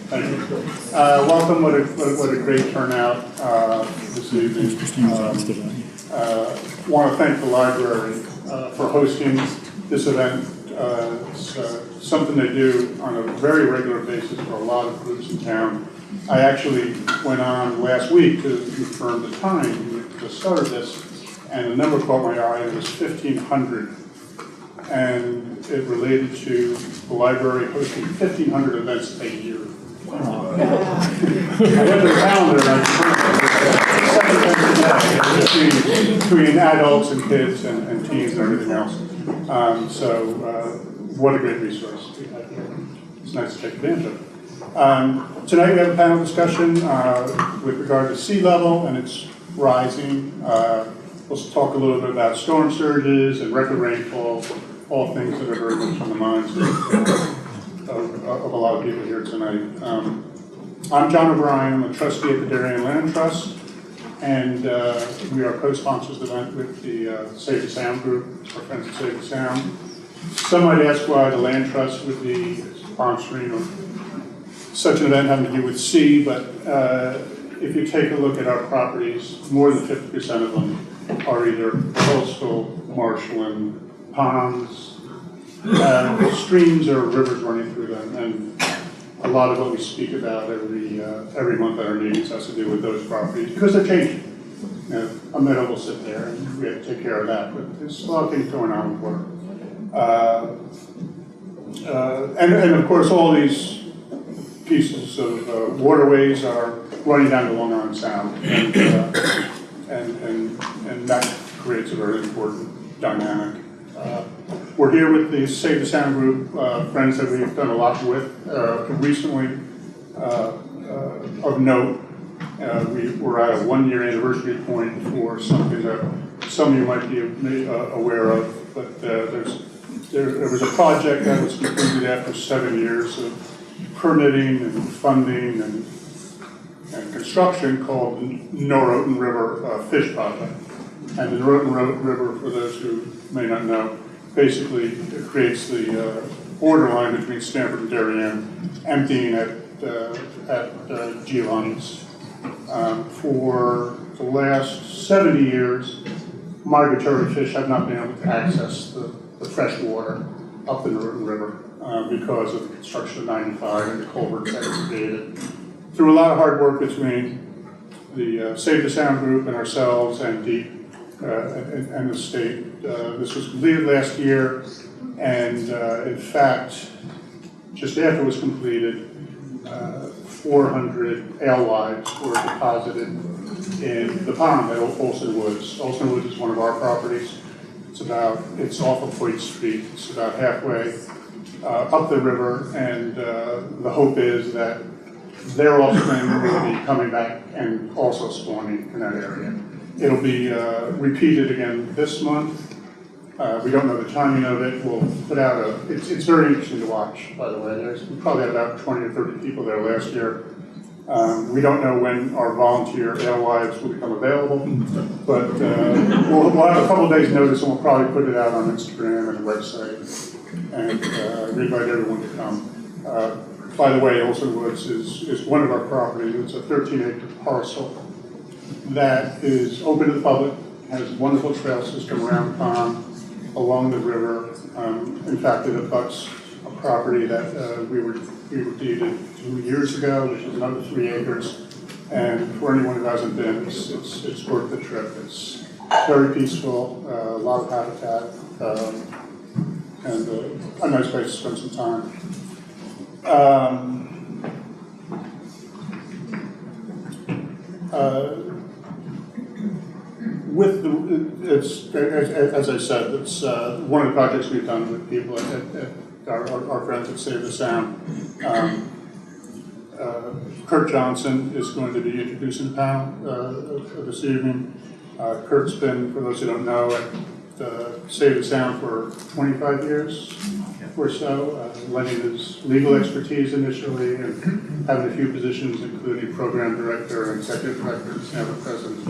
Thank you. Welcome. What a great turnout this evening. Want to thank the library for hosting this event. It's something they do on a very regular basis for a lot of groups in town. I actually went on last week to confirm the time to start this, and the number caught my eye. It was 1,500, and it related to the library hosting 1,500 events a year. I went to the calendar and I between adults and kids and teens and everything else. What a great resource we have here. It's nice to take advantage of it. Tonight we have a panel discussion with regard to sea level, and it's rising. We'll talk a little bit about storm surges and record rainfall, all things that are very much on the minds of a lot of people here tonight. I'm John O'Brien. I'm a trustee at the Darien Land Trust, and we are co-sponsors of the event with the Save the Sound group, our friends at Save the Sound. Some might ask why the Land Trust would be sponsoring such an event having to do with sea, but if you take a look at our properties, more than 50% of them are either coastal, marshland, ponds, streams or rivers running through them, and a lot of what we speak about every month at our meetings has to do with those properties because they're changing. You know, a meadow will sit there, and we have to take care of that. But there's a lot of things going on with water, and of course, all these pieces of waterways are running down to Long Island Sound, and that creates a very important dynamic. We're here with the Save the Sound group, friends that we've done a lot with. Recently, of note, we're at a one-year anniversary point for something that some of you might be aware of, but there was a project that was completed after 7 years of permitting and funding and construction called the Norotan River Fish Project. And the Norotan River, for those who may not know, basically it creates the borderline between Stamford and Darien, emptying at Giovanni's. For the last 70 years, migratory fish have not been able to access the fresh water up the Norotan River because of the construction of 95 and the culverts that were created. Through a lot of hard work between the Save the Sound group and ourselves and the state, this was completed last year, and in fact, just after it was completed, 400 alewives were deposited in the pond at Olson Woods. Olson Woods is one of our properties. It's off of Hoyt Street. It's about halfway up the river, and the hope is that their offspring will be coming back and also spawning in that area. It'll be repeated again this month. We don't know the timing of it. We'll put out it's very interesting to watch, by the way. There's probably had about 20 or 30 people there last year. We don't know when our volunteer alewives will become available, but we'll have a couple of days notice, and we'll probably put it out on Instagram and the website, and invite everyone to come. By the way, Olson Woods is one of our properties. It's a 13-acre parcel that is open to the public, has a wonderful trail system around the pond, along the river. In fact, it abuts a property that we were deeded 2 years ago, which is another 3 acres. And for anyone who hasn't been, it's worth the trip. It's very peaceful, a lot of habitat, and a nice place to spend some time. As I said, it's one of the projects we've done with people at our friends at Save the Sound. Kurt Johnson is going to be introducing the panel this evening. Kurt's been, for those who don't know, at Save the Sound for 25 years or so, lending his legal expertise initially and having a few positions, including program director and executive director, and now the president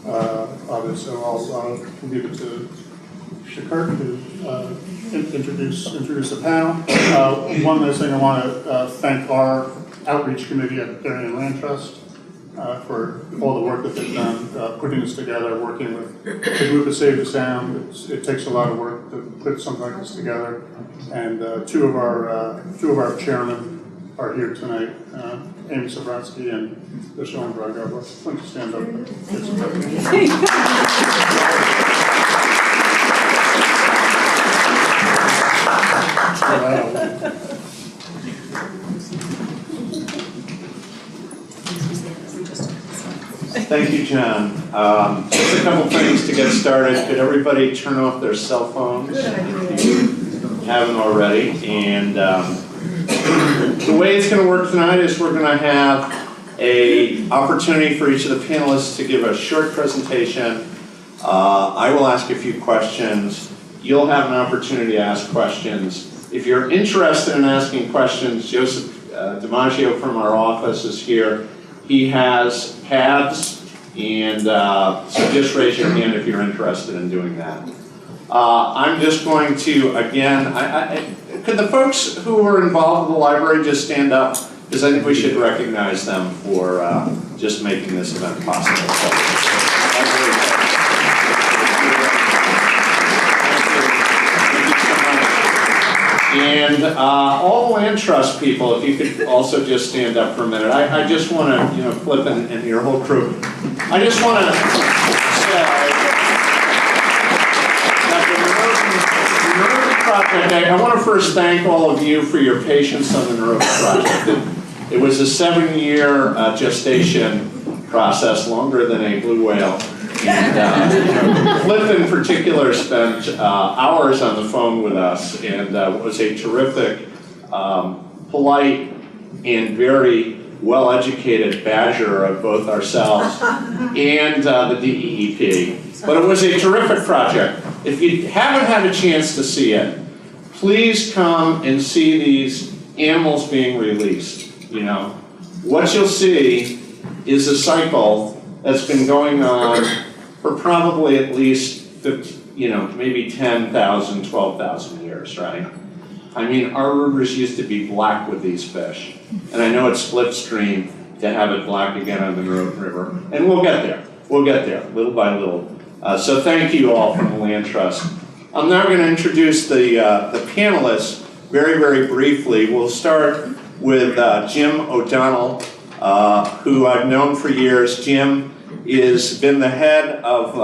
of it. So I'll give it to Kurt to introduce the panel. One last thing, I want to thank our outreach committee at Darien Land Trust for all the work that they've done, putting this together, working with the group at Save the Sound. It takes a lot of work to put something like this together. And two of our chairmen are here tonight, Amy Sobransky and the Schoenberg. Why don't you stand up and get some recognition? Thank you, John. Just a couple things to get started. Could everybody turn off their cell phones if you haven't already? And the way it's going to work tonight is we're going to have an opportunity for each of the panelists to give a short presentation. I will ask a few questions. You'll have an opportunity to ask questions. If you're interested in asking questions, Joseph DiMaggio from our office is here. He has pads, and so just raise your hand if you're interested in doing that. I'm just going to, again, could the folks who were involved in the library just stand up? Because I think we should recognize them for just making this event possible. So, and all the land trust people, if you could also just stand up for a minute. I just want to, Flip and your whole crew, I just want to say that the Nerode project, I want to first thank all of you for your patience on the Nerode project. It was a 7-year gestation process, longer than a blue whale. And Flip in particular spent hours on the phone with us and was a terrific, polite, and very well-educated badger of both ourselves and the DEEP. But it was a terrific project. If you haven't had a chance to see it, please come and see these animals being released. What you'll see is a cycle that's been going on for probably at least 50, maybe 10,000, 12,000 years, right? I mean, our rivers used to be black with these fish. And I know it's slipstream to have it black again on the Nerode River. And we'll get there. We'll get there, little by little. So thank you all from the Land Trust. I'm now going to introduce the panelists very, very briefly. We'll start with Jim O'Donnell, who I've known for years. Jim has been the head of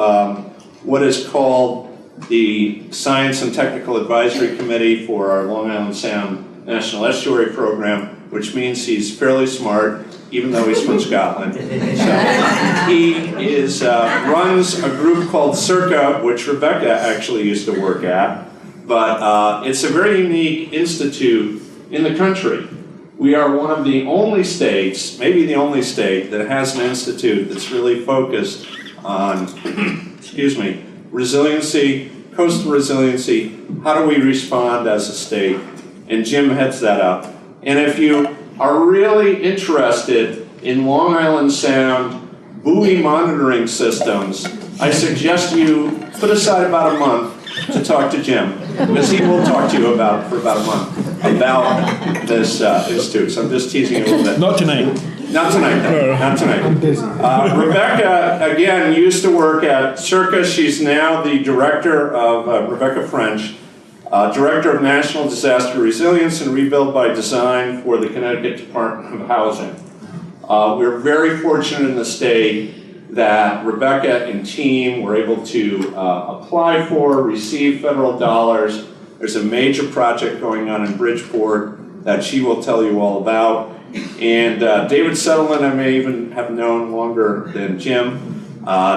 what is called the Science and Technical Advisory Committee for our Long Island Sound National Estuary Program, which means he's fairly smart, even though he's from Scotland. So he runs a group called CIRCA, which Rebecca actually used to work at, but it's a very unique institute in the country. We are one of the only states, maybe the only state, that has an institute that's really focused on, resiliency, coastal resiliency. How do we respond as a state? And Jim heads that up. And if you are really interested in Long Island Sound buoy monitoring systems, I suggest you put aside about a month to talk to Jim, because he will talk to you for about a month about this institute. So I'm just teasing you a little bit. Not tonight. Not tonight, no. Not tonight. I'm busy. Rebecca, again, used to work at CIRCA. She's now the director of, Rebecca French, Director of National Disaster Resilience and Rebuild by Design for the Connecticut Department of Housing. We're very fortunate in the state that Rebecca and team were able to apply for, receive federal dollars. There's a major project going on in Bridgeport that she will tell you all about. And David Settleman, I may even have known longer than Jim.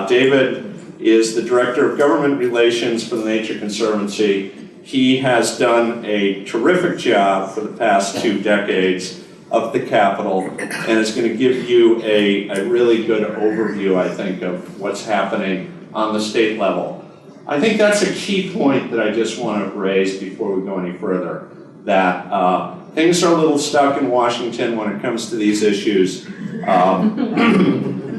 David is the Director of Government Relations for the Nature Conservancy. He has done a terrific job for the past 2 decades of the Capitol, and is going to give you a really good overview, I think, of what's happening on the state level. I think that's a key point that I just want to raise before we go any further, that things are a little stuck in Washington when it comes to these issues.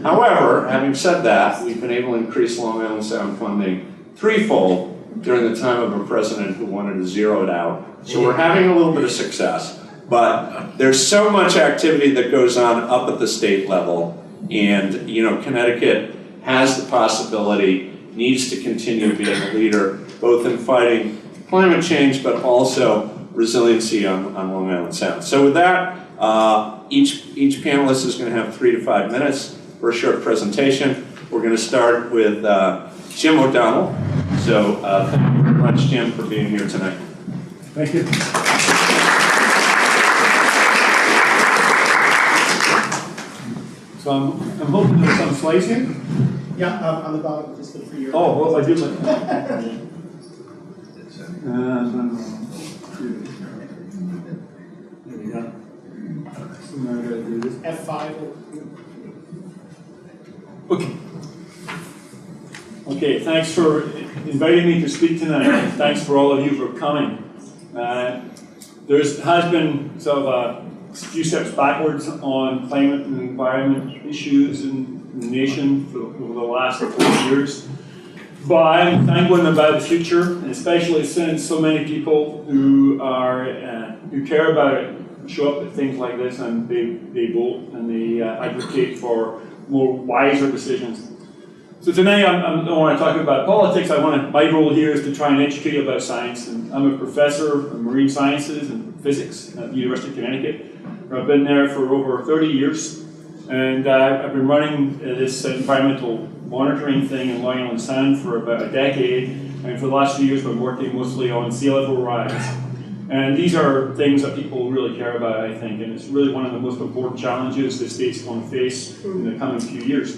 However, having said that, we've been able to increase Long Island Sound funding threefold during the time of a president who wanted to zero it out. So we're having a little bit of success. But there's so much activity that goes on up at the state level, and Connecticut has the possibility, needs to continue being a leader, both in fighting climate change, but also resiliency on Long Island Sound. So with that, each panelist is going to have 3 to 5 minutes for a short presentation. We're going to start with Jim O'Donnell. So thank you very much, Jim, for being here tonight. Thank you. So I'm hoping there's some slides here. Yeah, on the bottom, just for your. Oh, well, I did like that. There we go. So now I gotta do this. F5. Okay. Okay, thanks for inviting me to speak tonight. Thanks for all of you for coming. There has been sort of a few steps backwards on climate and environment issues in the nation over the last 4 years. But I'm sanguine about the future, especially since so many people who care about it show up at things like this and they vote and they advocate for more wiser decisions. So tonight I don't want to talk about politics. My role here is to try and educate you about science. And I'm a professor of marine sciences and physics at the University of Connecticut. I've been there for over 30 years, and I've been running this environmental monitoring thing in Long Island Sound for about a decade, and for the last few years I've been working mostly on sea level rise. And these are things that people really care about, I think, and it's really one of the most important challenges the state's going to face in the coming few years.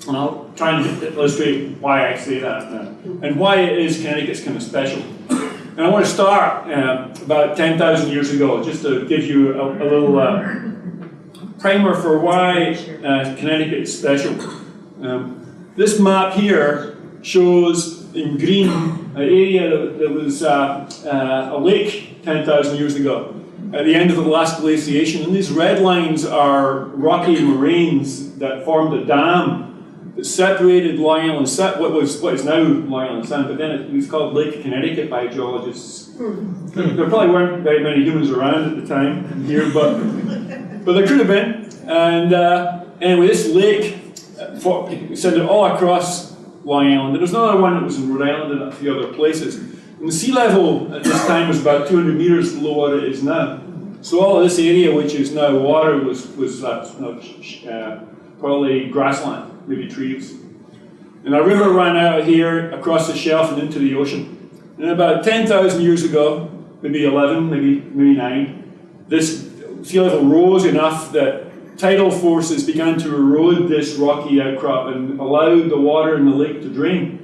And I'll try and illustrate why I say that now, and why it is Connecticut's kind of special. And I want to start about 10,000 years ago, just to give you a little primer for why Connecticut is special. This map here shows in green an area that was a lake 10,000 years ago, at the end of the last glaciation. And these red lines are rocky moraines that formed a dam that separated Long Island Sound, what is now Long Island Sound, but then it was called Lake Connecticut by geologists. There probably weren't very many humans around at the time here, but there could have been. And anyway, this lake extended all across Long Island. There was another one that was in Rhode Island and a few other places. And the sea level at this time was about 200 meters below what it is now. So all of this area, which is now water, was probably grassland. Maybe trees. And a river ran out of here across the shelf and into the ocean. And about 10,000 years ago, maybe 11, maybe 9, this sea level rose enough that tidal forces began to erode this rocky outcrop and allowed the water in the lake to drain.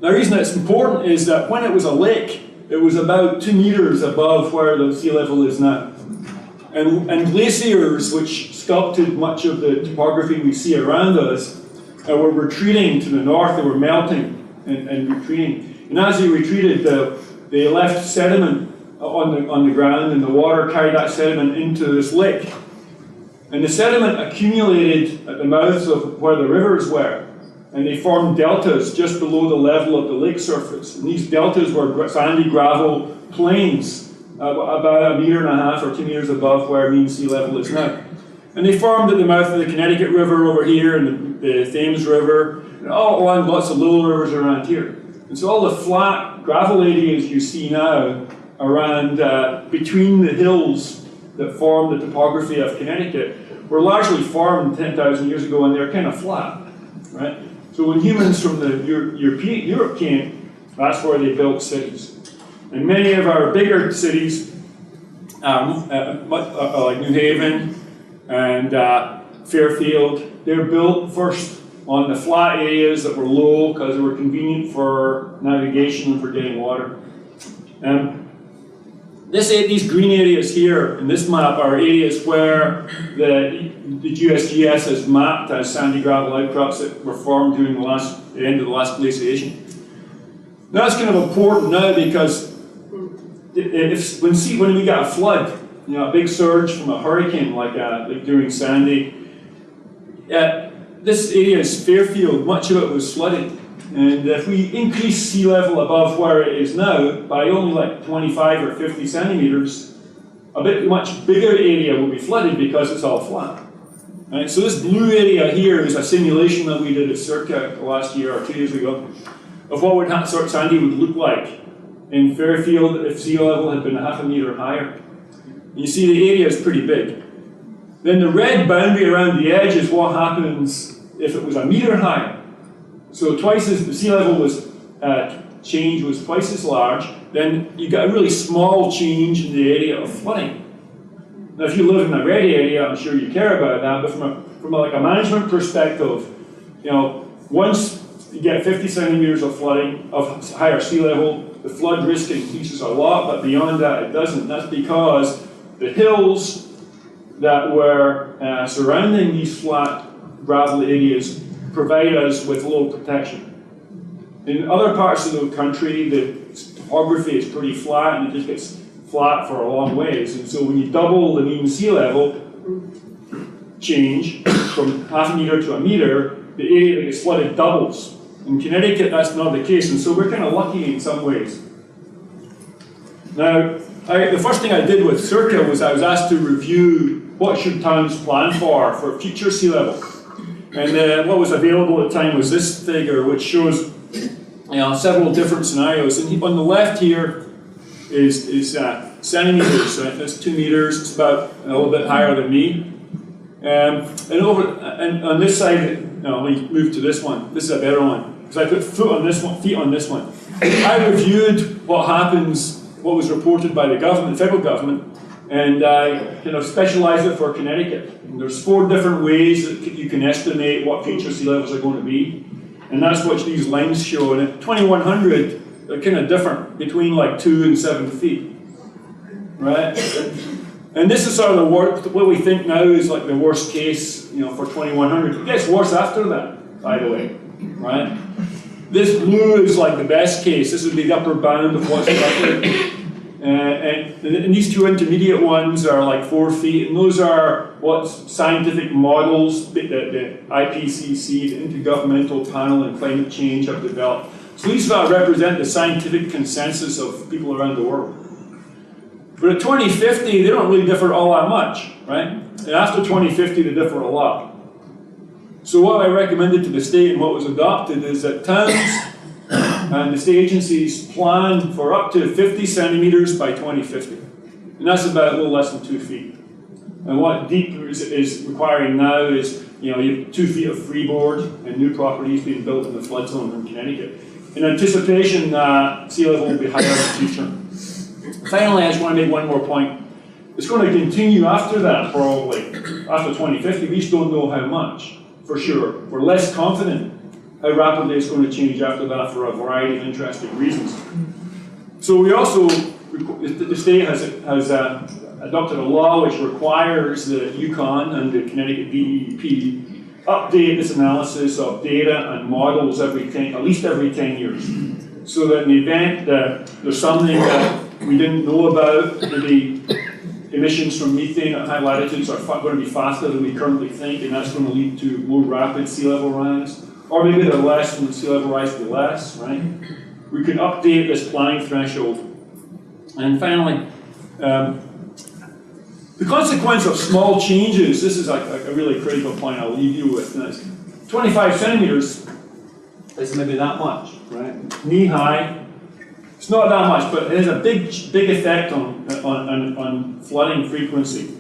Now, the reason that's important is that when it was a lake, it was about 2 meters above where the sea level is now. And glaciers, which sculpted much of the topography we see around us, were retreating to the north. They were melting and retreating. And as they retreated, they left sediment on the ground, and the water carried that sediment into this lake. And the sediment accumulated at the mouths of where the rivers were, and they formed deltas just below the level of the lake surface. And these deltas were sandy gravel plains, about 1.5 meters or 2 meters above where mean sea level is now. And they formed at the mouth of the Connecticut River over here, and the Thames River, and all along lots of little rivers around here. And so all the flat gravel areas you see now around between the hills that form the topography of Connecticut were largely formed 10,000 years ago, and they're kind of flat, right? So when humans from Europe came, that's where they built cities. And many of our bigger cities, like New Haven and Fairfield, they're built first on the flat areas that were low because they were convenient for navigation and for getting water. These green areas here in this map are areas where the USGS has mapped as sandy gravel outcrops that were formed during the end of the last glaciation. Now that's kind of important now because when we get a flood, a big surge from a hurricane like during Sandy, this area is Fairfield, much of it was flooded. And if we increase sea level above where it is now by only like 25 or 50 centimeters, much bigger area will be flooded because it's all flat. Right? So this blue area here is a simulation that we did at Circa last year or 2 years ago of what would Sandy would look like in Fairfield if sea level had been 0.5 meter higher. And you see the area is pretty big. Then the red boundary around the edge is what happens if it was 1 meter higher. So twice as the sea level was change was twice as large, then you got a really small change in the area of flooding. Now, if you live in a red area, I'm sure you care about that, but from a management perspective, you know, once you get 50 centimeters of flooding, of higher sea level, the flood risk increases a lot, but beyond that it doesn't. That's because the hills that were surrounding these flat gravel areas provide us with low protection. In other parts of the country, the topography is pretty flat and it just gets flat for a long ways. And so when you double the mean sea level change from 0.5 meter to 1 meter, the area that gets flooded doubles. In Connecticut, that's not the case, and so we're kind of lucky in some ways. Now, the first thing I did with Circa was I was asked to review what should towns plan for future sea level. And what was available at the time was this figure, which shows several different scenarios. And on the left here is centimeters, right? That's 2 meters. It's about a little bit higher than me. And on this side, let me move to this one. This is a better one because I put feet on this one. I reviewed what was reported by the government, federal government, and I kind of specialized it for Connecticut. And there's 4 different ways that you can estimate what future sea levels are going to be. And that's what these lines show. And at 2100, they're kind of different, between like 2 and 7 feet, right? And this is sort of what we think now is like the worst case, for 2100. It gets worse after that, by the way, right? This blue is like the best case. This would be the upper bound of what's likely. And these 2 intermediate ones are like 4 feet, and those are what scientific models the IPCC, the Intergovernmental Panel on Climate Change, have developed. So these represent the scientific consensus of people around the world. But at 2050, they don't really differ all that much, right? And after 2050, they differ a lot. So what I recommended to the state and what was adopted is that towns and the state agencies plan for up to 50 centimeters by 2050. And that's about a little less than 2 feet. And what deep is requiring now is, you have 2 feet of freeboard and new properties being built in the flood zone in Connecticut, in anticipation that sea level will be higher in the future. Finally, I just want to make one more point. It's going to continue after that, probably. After 2050, we just don't know how much, for sure. We're less confident how rapidly it's going to change after that for a variety of interesting reasons. So we also, the state has adopted a law which requires the Yukon and the Connecticut DEP update this analysis of data and models at least every 10 years. So that in the event that there's something that we didn't know about, maybe emissions from methane at high latitudes are going to be faster than we currently think, and that's going to lead to more rapid sea level rise. Or maybe they're less when the sea level rise will be less, right? We can update this planning threshold. And finally, the consequence of small changes, this is a really critical point I'll leave you with. 25 centimeters is maybe that much, right? Knee high. It's not that much, but it has a big effect on flooding frequency.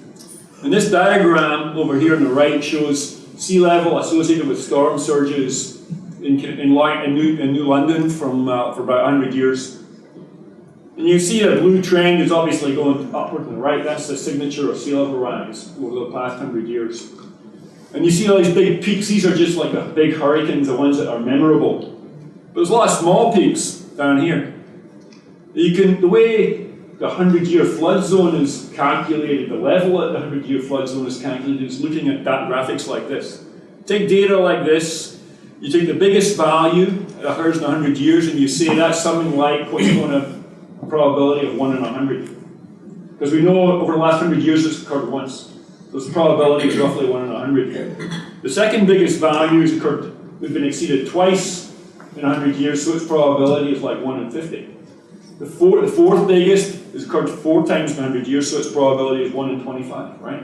And this diagram over here on the right shows sea level associated with storm surges in New London for about 100 years. And you see the blue trend is obviously going upward to the right. That's the signature of sea level rise over the past 100 years. And you see all these big peaks. These are just like the big hurricanes, the ones that are memorable. But there's a lot of small peaks down here. The way the 100-year flood zone is calculated, the level at the 100-year flood zone is calculated is looking at graphics like this. Take data like this, you take the biggest value that occurs in 100 years and you say that's something like what's going to a probability of 1 in 100. Because we know over the last 100 years it's occurred once. So the probability is roughly 1 in 100. The second biggest value has been exceeded twice in 100 years, so its probability is like 1 in 50. The fourth biggest is occurred 4 times in 100 years, so its probability is 1 in 25, right?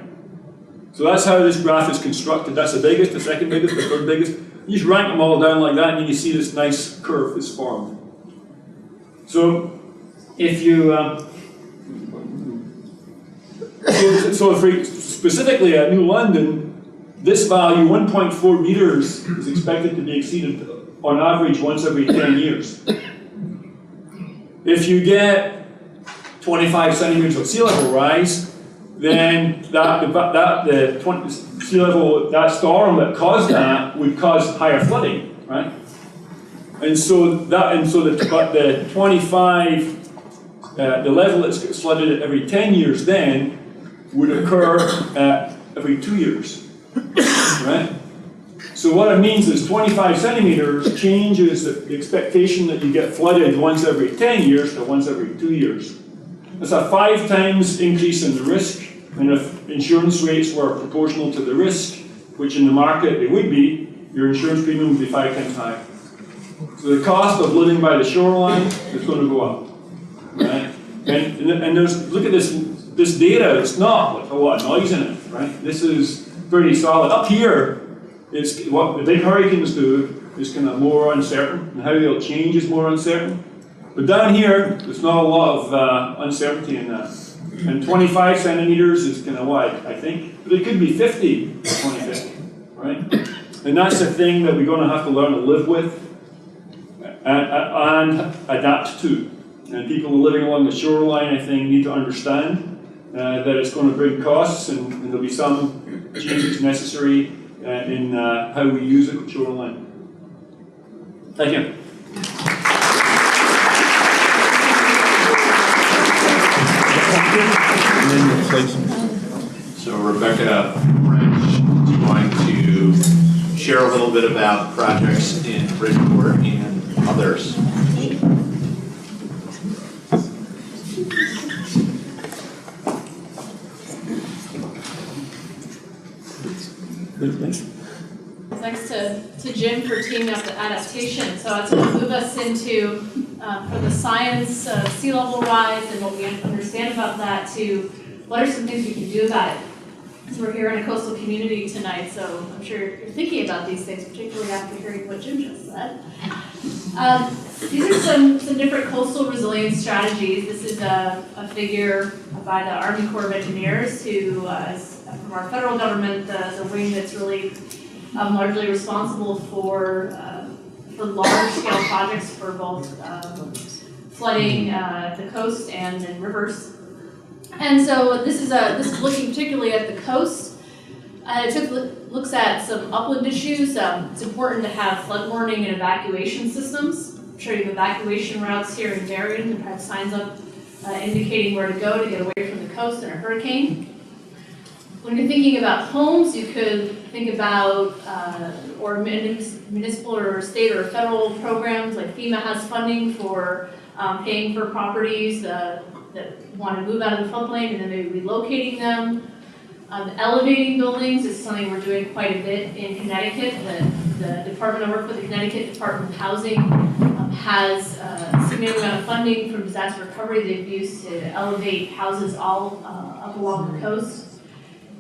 So that's how this graph is constructed. That's the biggest, the second biggest, the third biggest. You just rank them all down like that, and then you see this nice curve is formed. So if you, specifically at New London, this value, 1.4 meters, is expected to be exceeded on average once every 10 years. If you get 25 centimeters of sea level rise, then the sea level, that storm that caused that would cause higher flooding, right? And so the 25, the level that's flooded every 10 years then would occur every 2 years, right? So what it means is 25 centimeters changes the expectation that you get flooded once every 10 years to once every 2 years. That's a 5 times increase in the risk, and if insurance rates were proportional to the risk, which in the market they would be, your insurance premium would be 5 times higher. So the cost of living by the shoreline is going to go up, right? And there's, look at this data, it's not a lot of noise in it, right? This is pretty solid. Up here, it's what the big hurricanes do is kind of more uncertain, and how they'll change is more uncertain. But down here, there's not a lot of uncertainty in that. And 25 centimeters is kind of wide, I think, but it could be 50 in 2050, right? And that's the thing that we're going to have to learn to live with and adapt to. And people living along the shoreline, I think, need to understand that it's going to bring costs, and there'll be some changes necessary in how we use the shoreline. Thank you. So Rebecca French is going to share a little bit about projects in Bridgeport and others. Thanks to Jim for teaming up the adaptation. So it's going to move us into, from the science of sea level rise and what we understand about that to what are some things we can do about it. So we're here in a coastal community tonight, so I'm sure you're thinking about these things, particularly after hearing what Jim just said. These are some different coastal resilience strategies. This is a figure by the Army Corps of Engineers, who is from our federal government, the wing that's really largely responsible for large-scale projects for both flooding the coast and in rivers. And so this is looking particularly at the coast. It looks at some upland issues. It's important to have flood warning and evacuation systems. I'm sure you have evacuation routes here in Darien and have signs up indicating where to go to get away from the coast in a hurricane. When you're thinking about homes, you could think about or municipal or state or federal programs, like FEMA has funding for paying for properties that want to move out of the floodplain and then maybe relocating them. Elevating buildings is something we're doing quite a bit in Connecticut. The department I work for, the Connecticut Department of Housing, has a significant amount of funding from disaster recovery they've used to elevate houses all up along the coast.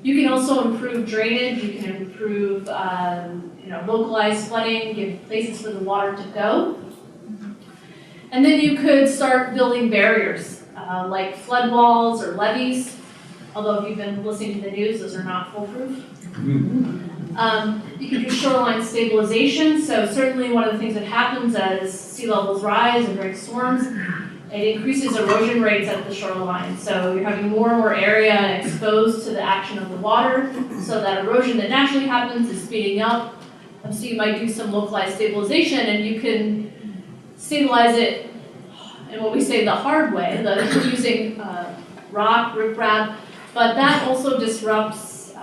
You can also improve drainage. You can improve localized flooding, give places for the water to go. And then you could start building barriers, like flood walls or levees, although if you've been listening to the news, those are not foolproof. You can do shoreline stabilization, so certainly one of the things that happens as sea levels rise and during storms, it increases erosion rates at the shoreline. So you're having more and more area exposed to the action of the water, so that erosion that naturally happens is speeding up. So you might do some localized stabilization, and you can stabilize it in what we say the hard way, using rock, riprap, but that also disrupts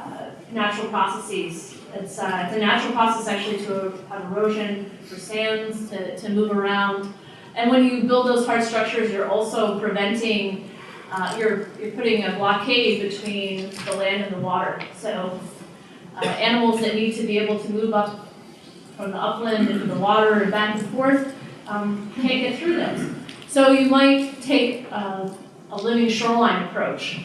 natural processes. It's a natural process actually to have erosion for sands to move around. And when you build those hard structures, you're also preventing, you're putting a blockade between the land and the water. So animals that need to be able to move up from the upland into the water and back and forth can't get through them. So you might take a living shoreline approach,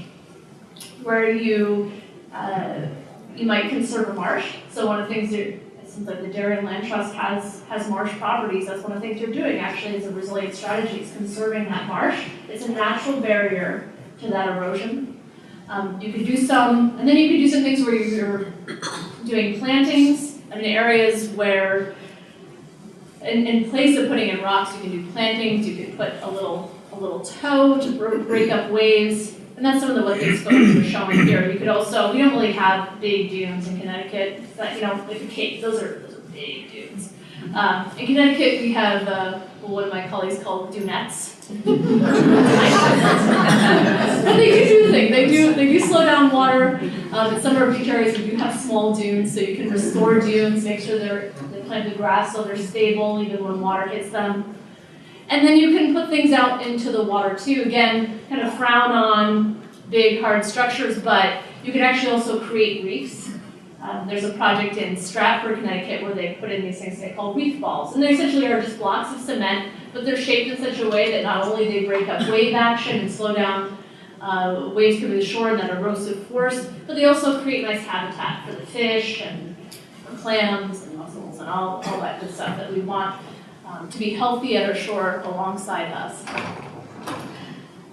where you might conserve a marsh. So one of the things it seems like the Darien Land Trust has marsh properties. That's one of the things you're doing actually is a resilient strategy. It's conserving that marsh. It's a natural barrier to that erosion. You could do some, and then you could do some things where you're doing plantings in areas where, in place of putting in rocks, you can do plantings. You could put a little tow to break up waves. And that's some of what these photos are showing here. You could also, we don't really have big dunes in Connecticut, but like the Cape, those are big dunes. In Connecticut, we have what my colleagues call dunettes. But they do things. They do slow down water. In some of our beach areas, we do have small dunes, so you can restore dunes, make sure they're planted grass so they're stable even when water hits them. And then you can put things out into the water too. Again, kind of frown on big, hard structures, but you can actually also create reefs. There's a project in Stratford, Connecticut, where they put in these things they call reef balls. And they essentially are just blocks of cement, but they're shaped in such a way that not only they break up wave action and slow down waves coming to the shore and that erosive force, but they also create nice habitat for the fish and for clams and mussels and all that good stuff that we want to be healthy at our shore alongside us.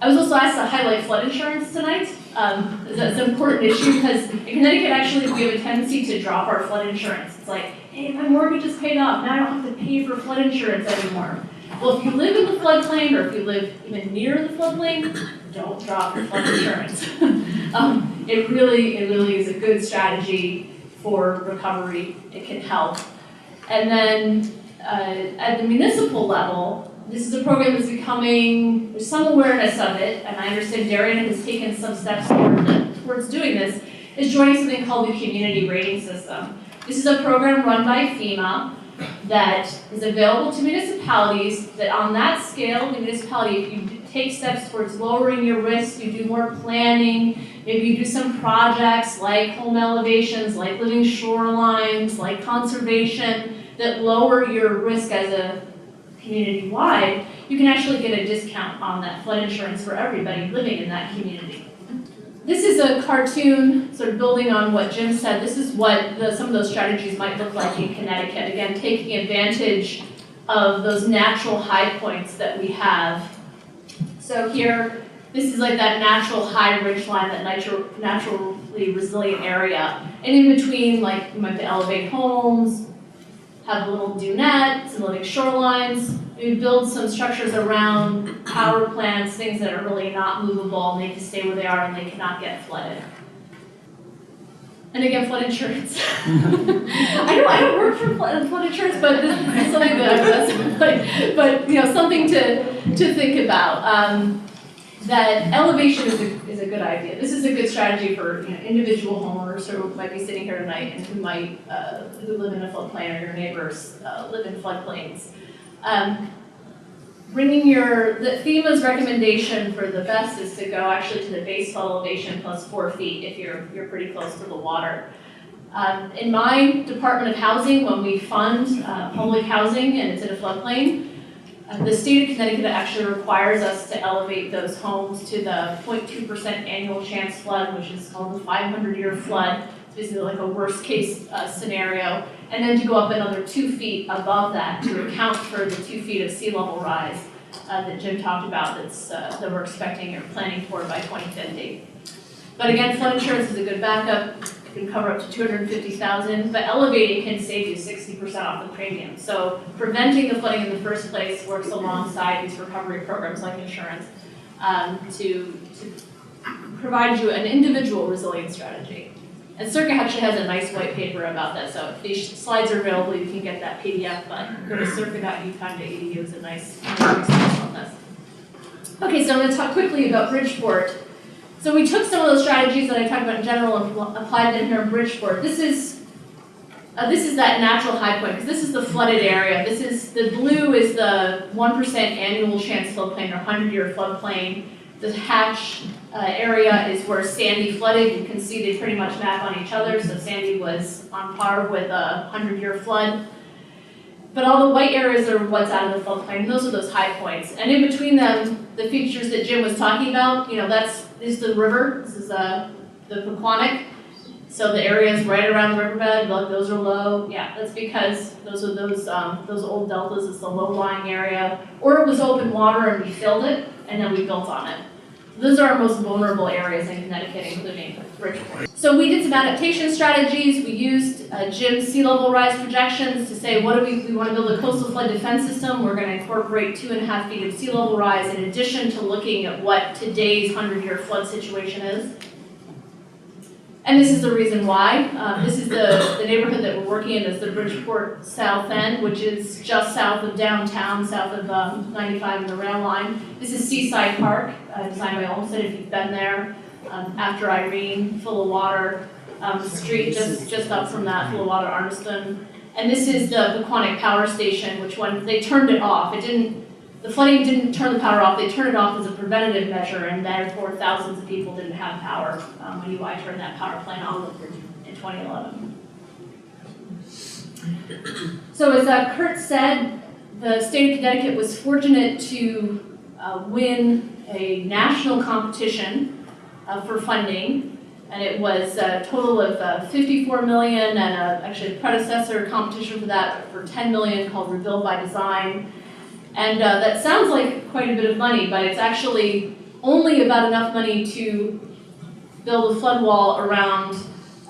I was also asked to highlight flood insurance tonight. That's an important issue because in Connecticut, actually, we have a tendency to drop our flood insurance. It's like, hey, my mortgage is paid off. Now I don't have to pay for flood insurance anymore. Well, if you live in the floodplain or if you live even near the floodplain, don't drop your flood insurance. It really is a good strategy for recovery. It can help. And then at the municipal level, this is a program that's becoming, there's some awareness of it, and I understand Darien has taken some steps towards doing this, is joining something called the Community Rating System. This is a program run by FEMA that is available to municipalities that on that scale, the municipality, if you take steps towards lowering your risk, you do more planning, maybe you do some projects like home elevations, like living shorelines, like conservation, that lower your risk as a community-wide, you can actually get a discount on that flood insurance for everybody living in that community. This is a cartoon sort of building on what Jim said. This is what some of those strategies might look like in Connecticut. Again, taking advantage of those natural high points that we have. So here, this is like that natural high ridge line, that naturally resilient area. And in between, like you might elevate homes, have a little dunette, some living shorelines. We build some structures around power plants, things that are really not movable, and they can stay where they are and they cannot get flooded. And again, flood insurance. I don't work for flood insurance, but this is something that but something to think about. That elevation is a good idea. This is a good strategy for individual homeowners who might be sitting here tonight and who might who live in a floodplain, or your neighbors live in floodplains. The FEMA's recommendation for the best is to go actually to the base flood elevation plus 4 feet if you're pretty close to the water. In my Department of Housing, when we fund public housing and it's in a floodplain, the state of Connecticut actually requires us to elevate those homes to the 0.2% annual chance flood, which is called the 500-year flood. It's basically like a worst case scenario. And then to go up another 2 feet above that to account for the 2 feet of sea level rise that Jim talked about that we're expecting or planning for by 2050. But again, flood insurance is a good backup. Can cover up to $250,000, but elevating can save you 60% off the premium. So preventing the flooding in the first place works alongside these recovery programs like insurance to provide you an individual resilience strategy. And Circa actually has a nice white paper about that, so if these slides are available, you can get that PDF, but go to circa.uconn.edu is a nice resource on this. Okay, so I'm going to talk quickly about Bridgeport. So we took some of those strategies that I talked about in general and applied them here in Bridgeport. This is that natural high point, because this is the flooded area. The blue is the 1% annual chance floodplain or 100-year floodplain. The hatch area is where Sandy flooded. You can see they pretty much map on each other. So Sandy was on par with a 100-year flood. But all the white areas are what's out of the floodplain, and those are those high points. And in between them, the features that Jim was talking about, this is the river, this is the Pequannock. So the areas right around the riverbed, those are low. Yeah, that's because those are those old deltas, it's the low-lying area. Or it was open water and we filled it, and then we built on it. Those are our most vulnerable areas in Connecticut, including Bridgeport. So we did some adaptation strategies. We used Jim's sea level rise projections to say, what do we want to build a coastal flood defense system. We're going to incorporate 2.5 feet of sea level rise in addition to looking at what today's 100-year flood situation is. And this is the reason why. This is the neighborhood that we're working in, is the Bridgeport South End, which is just south of downtown, south of 95 and the rail line. This is Seaside Park, designed by Olmsted, if you've been there. After Irene, full of water. The street just up from that, full of water, Armiston. And this is the Pequannock Power Station, which when they turned it off, the flooding didn't turn the power off, they turned it off as a preventative measure, and therefore thousands of people didn't have power when UI turned that power plant on in 2011. So as Kurt said, the state of Connecticut was fortunate to win a national competition for funding, and it was a total of 54 million, and actually a predecessor competition for that for 10 million called Rebuild by Design. And that sounds like quite a bit of money, but it's actually only about enough money to build a flood wall around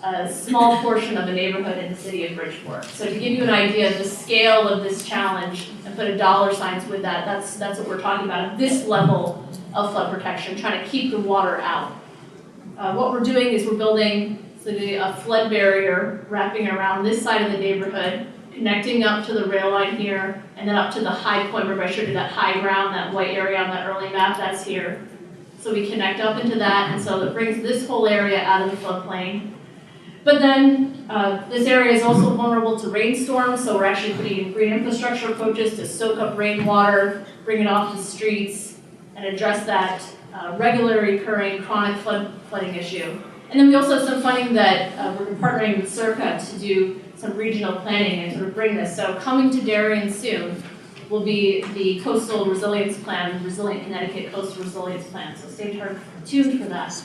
a small portion of a neighborhood in the city of Bridgeport. So to give you an idea of the scale of this challenge and put a dollar signs with that, that's what we're talking about at this level of flood protection, trying to keep the water out. What we're doing is we're building a flood barrier wrapping around this side of the neighborhood, connecting up to the rail line here, and then up to the high point. Remember I showed you that high ground, that white area on that early map, that's here. So we connect up into that, and so it brings this whole area out of the floodplain. But then this area is also vulnerable to rainstorms, so we're actually putting in green infrastructure approaches to soak up rainwater, bring it off the streets, and address that regularly occurring chronic flooding issue. And then we also have some funding that we're partnering with Circa to do some regional planning and sort of bring this. So coming to Darien soon will be the Coastal Resilience Plan, Resilient Connecticut Coastal Resilience Plan. So stay tuned for that.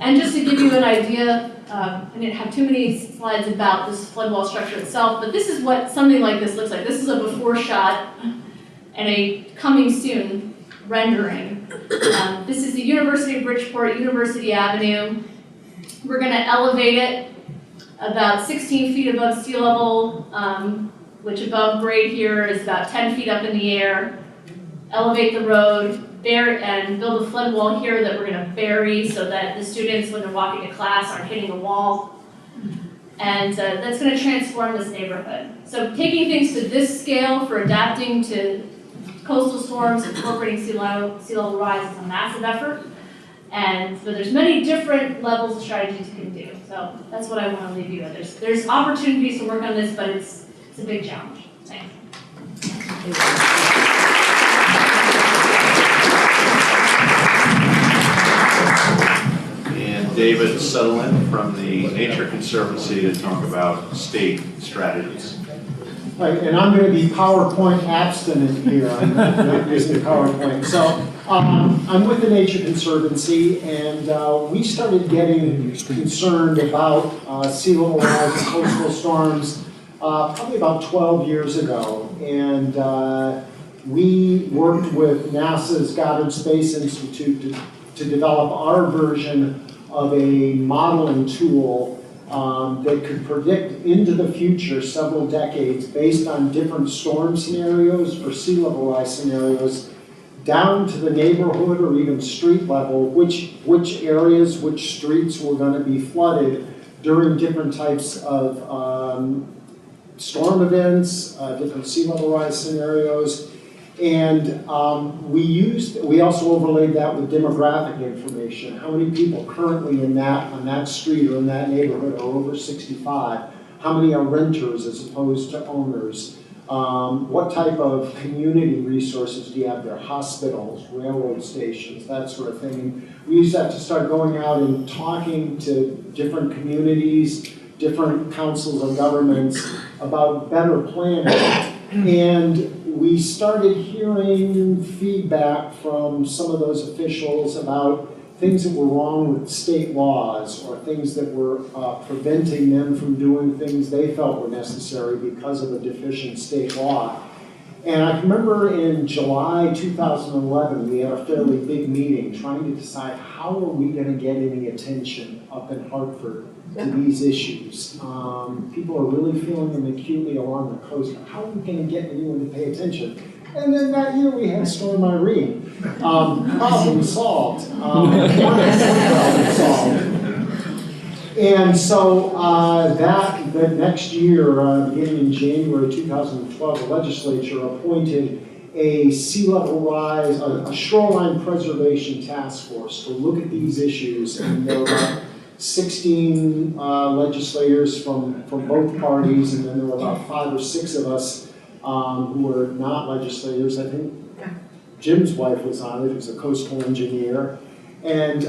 And just to give you an idea, I didn't have too many slides about this flood wall structure itself, but this is what something like this looks like. This is a before shot and a coming soon rendering. This is the University of Bridgeport, University Avenue. We're going to elevate it about 16 feet above sea level, which above grade here is about 10 feet up in the air. Elevate the road, and build a flood wall here that we're going to bury so that the students, when they're walking to class, aren't hitting a wall. And that's going to transform this neighborhood. So taking things to this scale for adapting to coastal storms, incorporating sea level rise is a massive effort. And so there's many different levels of strategies you can do. So that's what I want to leave you with. There's opportunities to work on this, but it's a big challenge. Thanks. And David Sutherland from the Nature Conservancy to talk about state strategies. Right, and I'm going to be PowerPoint abstinent here. I'm not using PowerPoint. So I'm with the Nature Conservancy, and we started getting concerned about sea level rise and coastal storms probably about 12 years ago. And we worked with NASA's Goddard Space Institute to develop our version of a modeling tool that could predict into the future several decades based on different storm scenarios or sea level rise scenarios down to the neighborhood or even street level, which areas, which streets were going to be flooded during different types of storm events, different sea level rise scenarios. And we also overlaid that with demographic information. How many people currently on that street or in that neighborhood are over 65? How many are renters as opposed to owners? What type of community resources do you have there? Hospitals, railroad stations, that sort of thing. And we used that to start going out and talking to different communities, different councils of governments about better planning. And we started hearing feedback from some of those officials about things that were wrong with state laws or things that were preventing them from doing things they felt were necessary because of a deficient state law. And I remember in July 2011, we had a fairly big meeting trying to decide how are we going to get any attention up in Hartford to these issues. People are really feeling them acutely along the coast. How are we going to get anyone to pay attention? And then that year we had Storm Irene. Problem solved. Problem solved. And so the next year, beginning in January 2012, the legislature appointed a sea level rise, a shoreline preservation task force to look at these issues. And there were 16 legislators from both parties, and then there were about 5 or 6 of us who were not legislators. I think Jim's wife was on it, who's a coastal engineer, and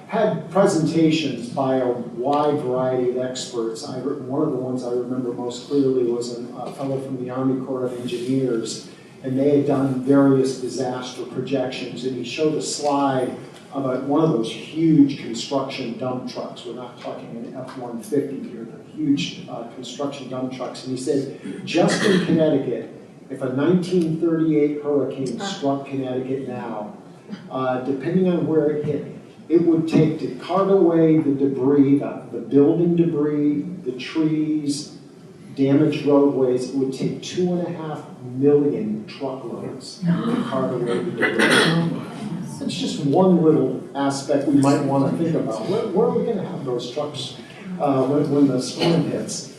had presentations by a wide variety of experts. One of the ones I remember most clearly was a fellow from the Army Corps of Engineers, and they had done various disaster projections, and he showed a slide about one of those huge construction dump trucks. We're not talking an F-150 here, but huge construction dump trucks. And he said, just in Connecticut, if a 1938 hurricane struck Connecticut now, depending on where it hit, it would take to cart away the debris, the building debris, the trees, damaged roadways, it would take 2.5 million truckloads to cart away the debris. It's just one little aspect we might want to think about. Where are we going to have those trucks when the storm hits?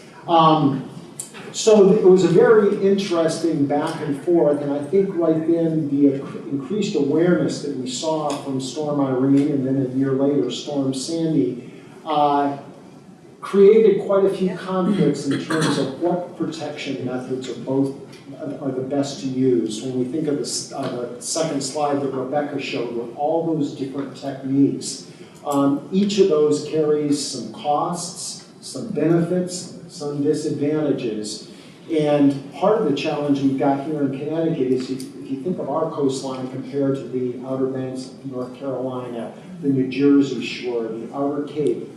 So it was a very interesting back and forth, and I think right then the increased awareness that we saw from Storm Irene and then a year later Storm Sandy created quite a few conflicts in terms of what protection methods are the best to use. When we think of the second slide that Rebecca showed with all those different techniques, each of those carries some costs, some benefits, some disadvantages. And part of the challenge we've got here in Connecticut is if you think of our coastline compared to the Outer Banks of North Carolina, the New Jersey shore, the Outer Cape,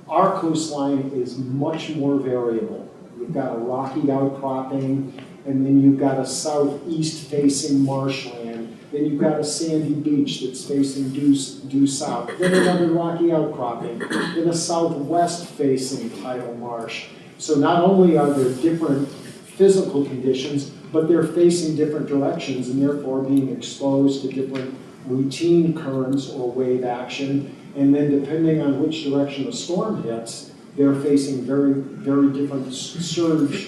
our coastline is much more variable. You've got a rocky outcropping, and then you've got a southeast facing marshland, then you've got a sandy beach that's facing due south, then another rocky outcropping, then a southwest facing tidal marsh. So not only are there different physical conditions, but they're facing different directions and therefore being exposed to different routine currents or wave action. And then depending on which direction the storm hits, they're facing very, very different surge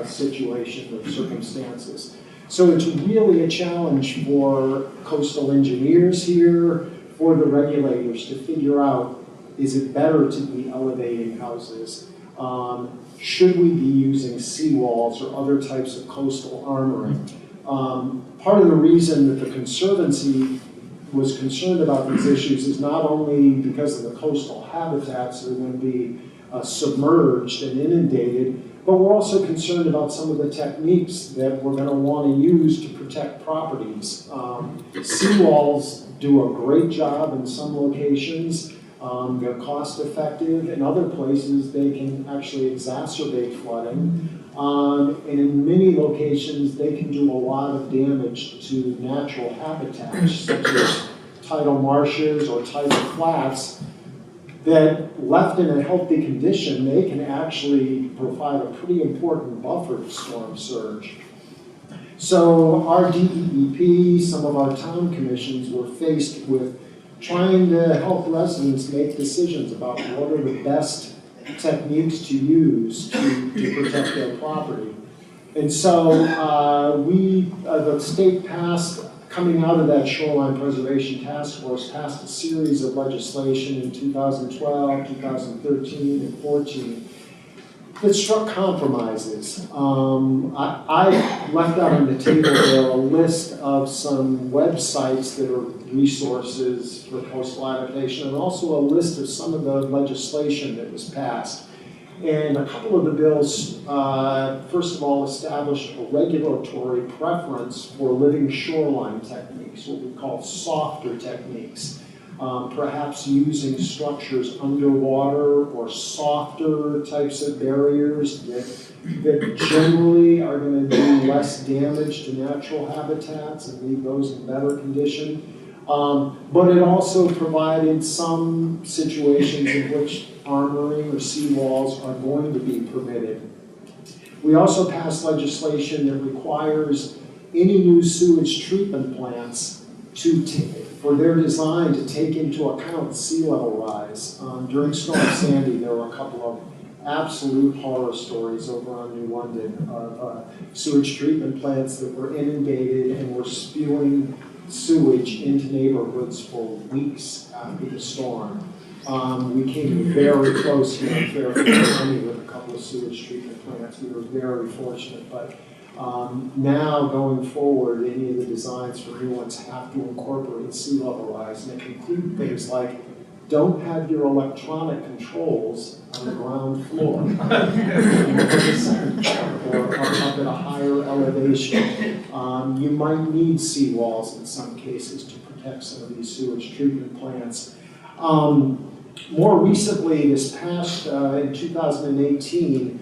situation or circumstances. So it's really a challenge for coastal engineers here, for the regulators to figure out, is it better to be elevating houses? Should we be using seawalls or other types of coastal armoring? Part of the reason that the Conservancy was concerned about these issues is not only because of the coastal habitats that are going to be submerged and inundated, but we're also concerned about some of the techniques that we're going to want to use to protect properties. Seawalls do a great job in some locations. They're cost effective. In other places, they can actually exacerbate flooding. And in many locations, they can do a lot of damage to natural habitats, such as tidal marshes or tidal flats, that left in a healthy condition, they can actually provide a pretty important buffer to storm surge. So our DEEP, some of our town commissions were faced with trying to help residents make decisions about what are the best techniques to use to protect their property. And so the state passed, coming out of that Shoreline Preservation Task Force, passed a series of legislation in 2012, 2013, and 14 that struck compromises. I left out on the table there a list of some websites that are resources for coastal adaptation, and also a list of some of the legislation that was passed. And a couple of the bills, first of all, established a regulatory preference for living shoreline techniques, what we call softer techniques. Perhaps using structures underwater or softer types of barriers that generally are going to do less damage to natural habitats and leave those in better condition. But it also provided some situations in which armoring or seawalls are going to be permitted. We also passed legislation that requires any new sewage treatment plants for their design to take into account sea level rise. During Storm Sandy, there were a couple of absolute horror stories over on New London of sewage treatment plants that were inundated and were spewing sewage into neighborhoods for weeks after the storm. We came very close here in Fairfield County with a couple of sewage treatment plants. We were very fortunate, but now going forward, any of the designs for new ones have to incorporate sea level rise, and it include things like don't have your electronic controls on the ground floor or up at a higher elevation. You might need seawalls in some cases to protect some of these sewage treatment plants. More recently, this past, in 2018,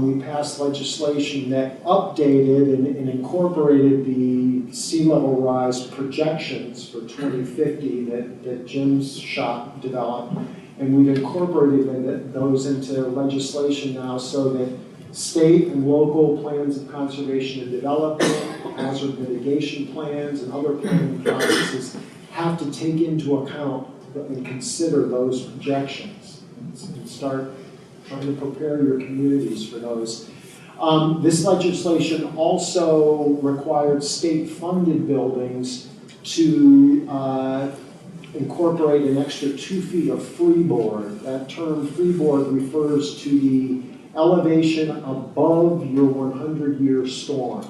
we passed legislation that updated and incorporated the sea level rise projections for 2050 that Jim's shop developed. And we've incorporated those into legislation now so that state and local plans of conservation and development, hazard mitigation plans, and other planning processes have to take into account and consider those projections and start trying to prepare your communities for those. This legislation also required state-funded buildings to incorporate an extra 2 feet of freeboard. That term freeboard refers to the elevation above your 100-year storm.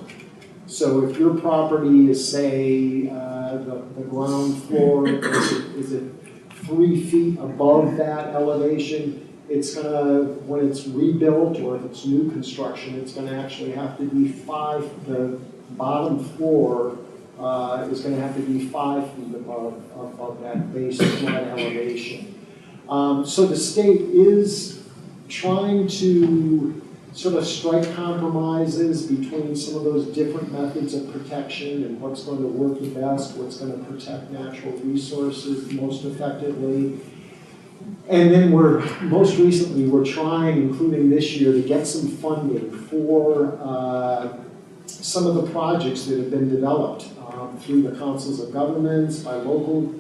So if your property is, say, the ground floor is it 3 feet above that elevation, it's gonna, when it's rebuilt or if it's new construction, it's gonna actually have to be the bottom floor is gonna have to be 5 feet above that base flood elevation. So the state is trying to sort of strike compromises between some of those different methods of protection and what's going to work the best, what's going to protect natural resources most effectively. And then most recently, we're trying, including this year, to get some funding for some of the projects that have been developed through the councils of governments, by local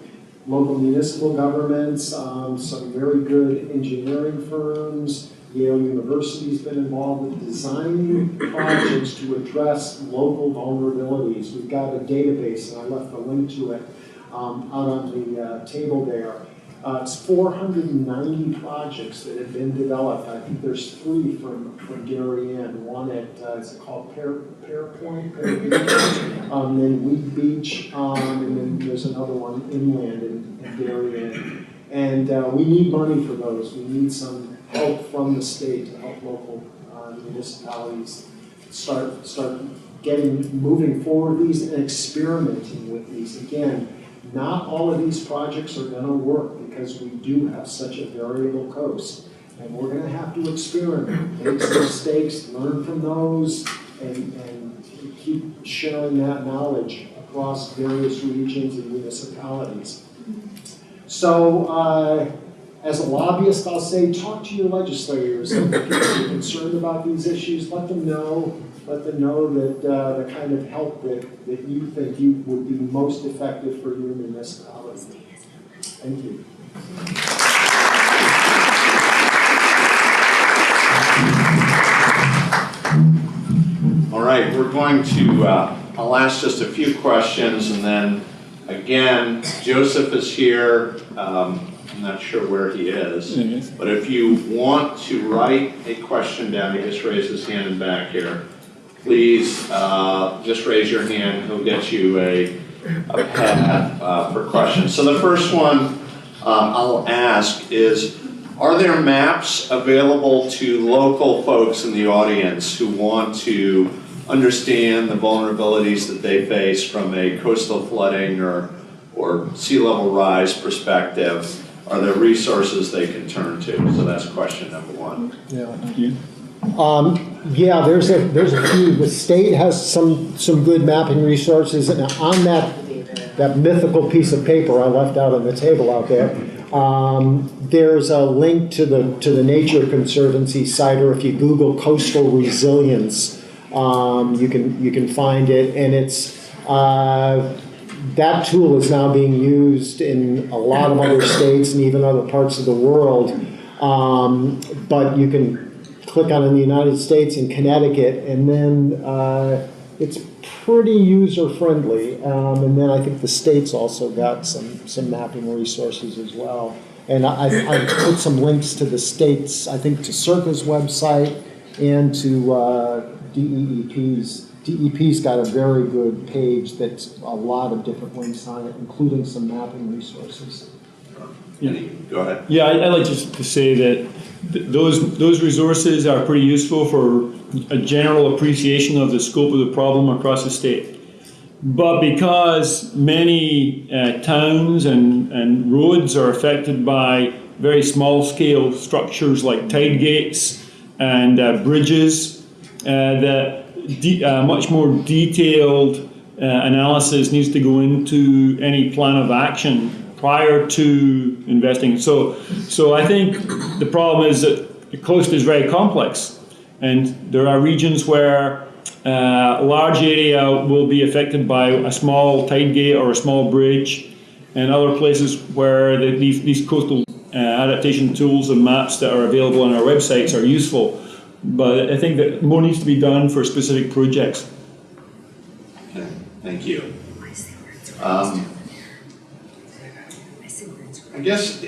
municipal governments, some very good engineering firms. Yale University's been involved with designing projects to address local vulnerabilities. We've got a database, and I left a link to it out on the table there. It's 490 projects that have been developed. I think there's 3 from Darien, one at, is it called Pear Beach, then Wheat Beach, and then there's another one inland in Darien. And we need money for those. We need some help from the state to help local municipalities start moving forward these and experimenting with these. Again, not all of these projects are going to work because we do have such a variable coast. And we're going to have to experiment, make some mistakes, learn from those, and keep sharing that knowledge across various regions and municipalities. So, as a lobbyist, I'll say, talk to your legislators. If you're concerned about these issues, let them know that the kind of help that you think would be most effective for your municipality. Thank you. All right, we're going to, I'll ask just a few questions, and then again, Joseph is here. I'm not sure where he is, but if you want to write a question down, he just raised his hand in back here. Please just raise your hand. He'll get you a pad for questions. So the first one I'll ask is, Are there maps available to local folks in the audience who want to understand the vulnerabilities that they face from a coastal flooding or sea level rise perspective? Are there resources they can turn to? So that's question number one. Yeah, there's a few. The state has some good mapping resources, and on that mythical piece of paper I left out on the table out there, there's a link to the Nature Conservancy site, or if you Google coastal resilience, you can find it, and it's that tool is now being used in a lot of other states and even other parts of the world. But you can click on in the United States and Connecticut, and then it's pretty user-friendly. And then I think the state's also got some mapping resources as well. And I put some links to the states, I think to CERCA's website and to DEEP's. DEP's got a very good page that's a lot of different links on it, including some mapping resources. Go ahead. Yeah, I'd like just to say that those resources are pretty useful for a general appreciation of the scope of the problem across the state. But because many towns and roads are affected by very small scale structures like tide gates and bridges, that much more detailed analysis needs to go into any plan of action prior to investing. So I think the problem is that the coast is very complex, and there are regions where a large area will be affected by a small tide gate or a small bridge, and other places where these coastal adaptation tools and maps that are available on our websites are useful. But I think that more needs to be done for specific projects. Okay, thank you. I guess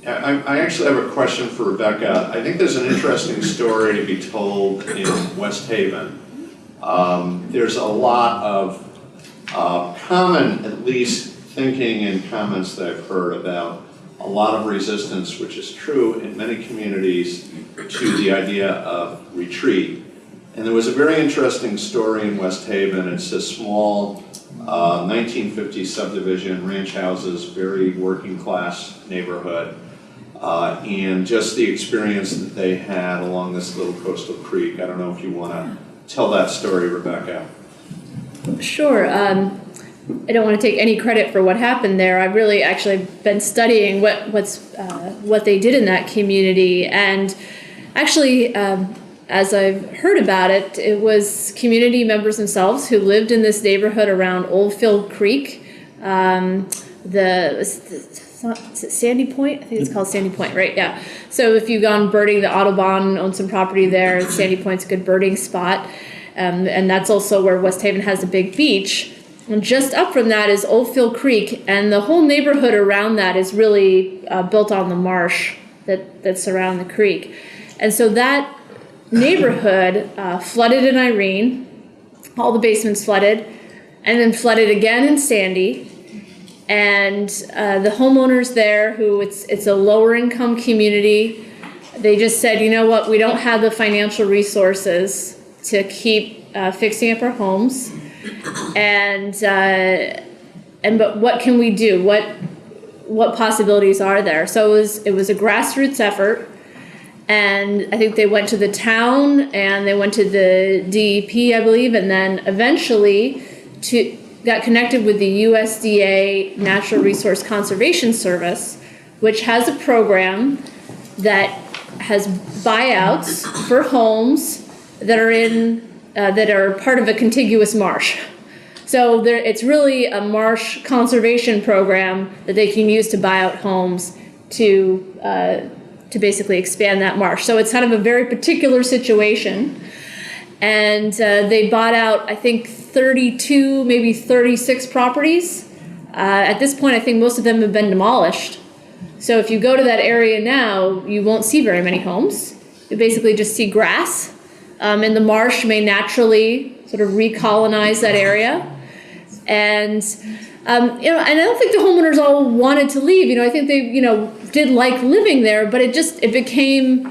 I actually have a question for Rebecca. I think there's an interesting story to be told in West Haven. There's a lot of common, at least, thinking and comments that I've heard about a lot of resistance, which is true in many communities, to the idea of retreat. And there was a very interesting story in West Haven. It's a small 1950s subdivision, ranch houses, very working class neighborhood. And just the experience that they had along this little coastal creek. I don't know if you want to tell that story, Rebecca. Sure. I don't want to take any credit for what happened there. I've really actually been studying what they did in that community, and actually, as I've heard about it, it was community members themselves who lived in this neighborhood around Oldfield Creek. Is it Sandy Point? I think it's called Sandy Point, right? Yeah. So if you've gone birding, the Audubon owns some property there. Sandy Point's a good birding spot, and that's also where West Haven has a big beach. And just up from that is Oldfield Creek, and the whole neighborhood around that is really built on the marsh that surround the creek. And so that neighborhood flooded in Irene, all the basements flooded, and then flooded again in Sandy. And the homeowners there, who it's a lower income community, they just said, you know what, we don't have the financial resources to keep fixing up our homes. But what can we do? What possibilities are there? So it was a grassroots effort, and I think they went to the town and they went to the DEP, I believe, and then eventually got connected with the USDA Natural Resource Conservation Service, which has a program that has buyouts for homes that are part of a contiguous marsh. So it's really a marsh conservation program that they can use to buy out homes to basically expand that marsh. So it's kind of a very particular situation. And they bought out, I think, 32, maybe 36 properties. At this point, I think most of them have been demolished. So if you go to that area now, you won't see very many homes. You basically just see grass. And the marsh may naturally sort of recolonize that area. And, and I don't think the homeowners all wanted to leave. I think they, did like living there, but it became,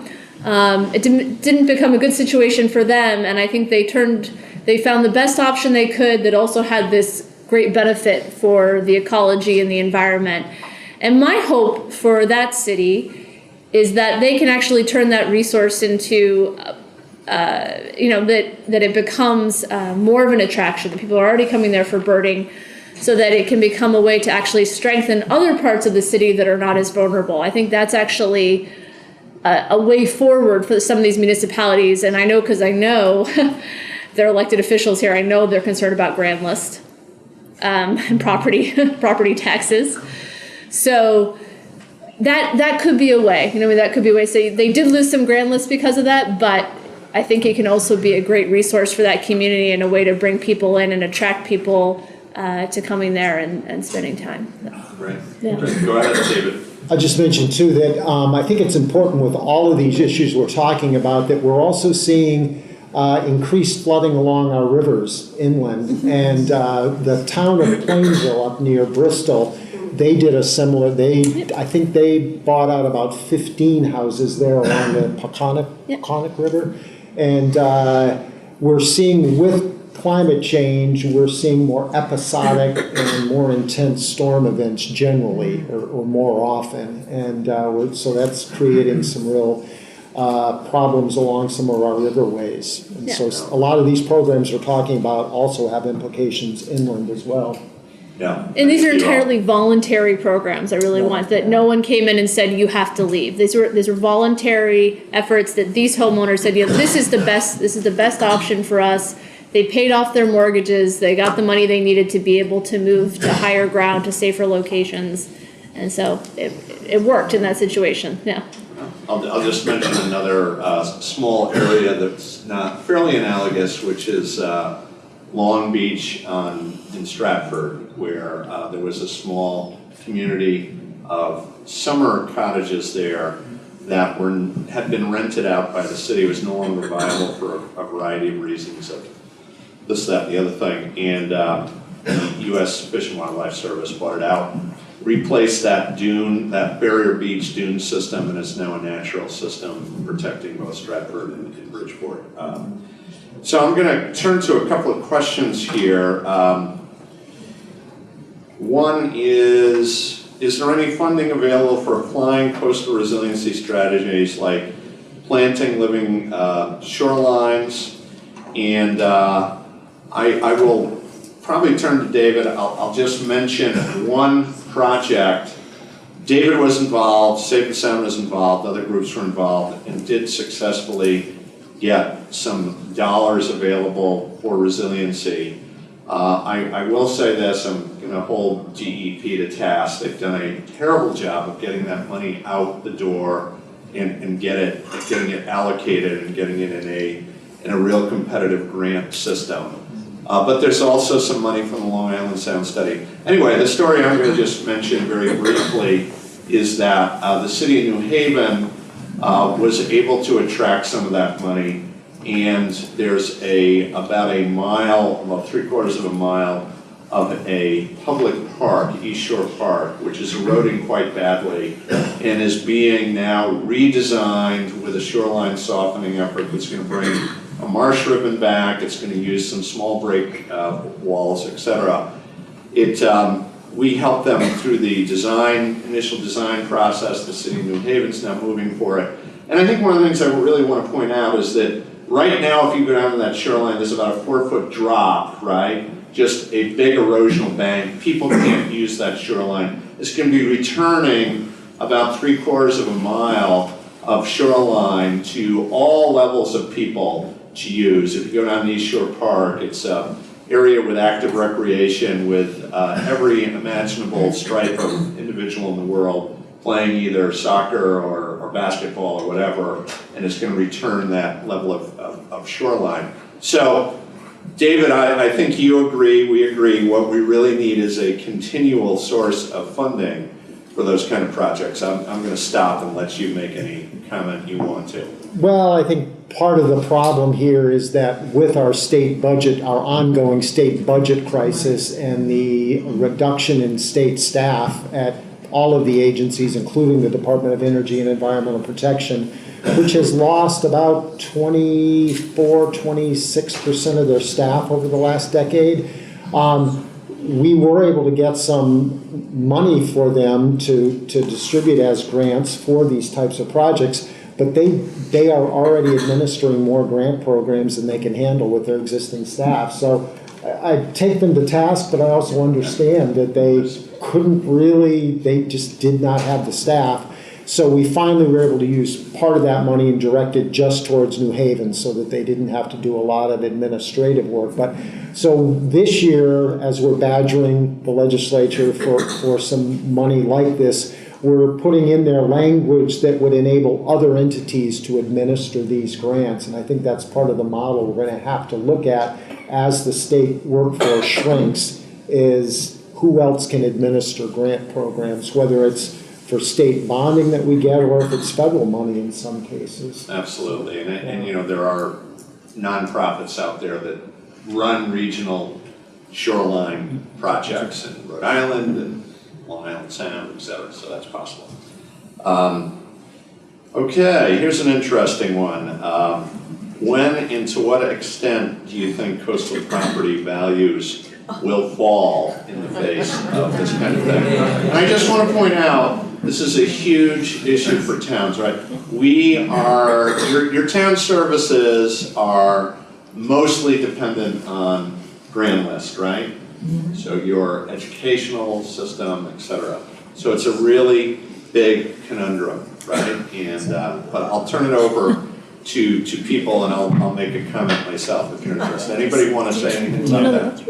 it didn't become a good situation for them. And I think they found the best option they could that also had this great benefit for the ecology and the environment. And my hope for that city is that they can actually turn that resource into, that it becomes more of an attraction. That people are already coming there for birding, so that it can become a way to actually strengthen other parts of the city that are not as vulnerable. I think that's actually a way forward for some of these municipalities. And I know, because I know their elected officials here, I know they're concerned about grand list and property taxes. So that could be a way. That could be a way. So they did lose some grand lists because of that, but I think it can also be a great resource for that community and a way to bring people in and attract people to coming there and spending time. Right. Yeah. Go ahead, David. I just mentioned too that I think it's important with all of these issues we're talking about that we're also seeing increased flooding along our rivers inland. And the town of Plainville up near Bristol, they did a similar, I think they bought out about 15 houses there along the Peconic River. And we're seeing with climate change, we're seeing more episodic and more intense storm events generally, or more often. And so that's creating some real problems along some of our riverways. And so a lot of these programs we're talking about also have implications inland as well. Yeah. And these are entirely voluntary programs. I really want that no one came in and said you have to leave. These were voluntary efforts that these homeowners said, this is the best option for us. They paid off their mortgages. They got the money they needed to be able to move to higher ground, to safer locations, and so it worked in that situation. Yeah. I'll just mention another small area that's not fairly analogous, which is Long Beach in Stratford, where there was a small community of summer cottages there that had been rented out by the city. It was no longer viable for a variety of reasons of this, that, and the other thing. And the U.S. Fish and Wildlife Service bought it out, replaced that barrier beach dune system, and it's now a natural system protecting both Stratford and Bridgeport. So I'm going to turn to a couple of questions here. One is there any funding available for applying coastal resiliency strategies like planting living shorelines? And I will probably turn to David. I'll just mention one project. David was involved, Save the Sound was involved, other groups were involved, and did successfully get some dollars available for resiliency. I will say this, I'm going to hold GEP to task. They've done a terrible job of getting that money out the door and getting it allocated and getting it in a real competitive grant system. But there's also some money from the Long Island Sound Study. Anyway, the story I'm going to just mention very briefly is that the city of New Haven was able to attract some of that money, and there's about 3/4 of a mile of a public park, East Shore Park, which is eroding quite badly and is being now redesigned with a shoreline softening effort that's going to bring a marsh ribbon back. It's going to use some small break walls, etc. We helped them through the initial design process. The city of New Haven's now moving for it. And I think one of the things I really want to point out is that right now, if you go down to that shoreline, there's about a 4-foot drop, right? Just a big erosional bank. People can't use that shoreline. It's going to be returning about 3/4 of a mile of shoreline to all levels of people to use. If you go down to East Shore Park, it's an area with active recreation with every imaginable stripe of individual in the world playing either soccer or basketball or whatever, and it's going to return that level of shoreline. So, David, I think we agree, what we really need is a continual source of funding for those kind of projects. I'm going to stop and let you make any comment you want to. Well, I think part of the problem here is that with our state budget, our ongoing state budget crisis and the reduction in state staff at all of the agencies, including the Department of Energy and Environmental Protection, which has lost about 26% of their staff over the last decade. We were able to get some money for them to distribute as grants for these types of projects, but they are already administering more grant programs than they can handle with their existing staff. So I take them to task, but I also understand that they just did not have the staff. So we finally were able to use part of that money and direct it just towards New Haven so that they didn't have to do a lot of administrative work. But so this year, as we're badgering the legislature for some money like this, we're putting in their language that would enable other entities to administer these grants. And I think that's part of the model we're going to have to look at as the state workforce shrinks, is who else can administer grant programs, whether it's for state bonding that we get or if it's federal money in some cases. Absolutely, and you know, there are nonprofits out there that run regional shoreline projects in Rhode Island and Long Island Sound, et cetera, so that's possible. Okay, here's an interesting one. When and to what extent do you think coastal property values will fall in the face of this kind of thing? And I just want to point out, this is a huge issue for towns, right? Your town services are mostly dependent on grand list, right? So your educational system, et cetera. So it's a really big conundrum, right? And but I'll turn it over to people, and I'll make a comment myself if you're interested. Anybody want to say anything about that?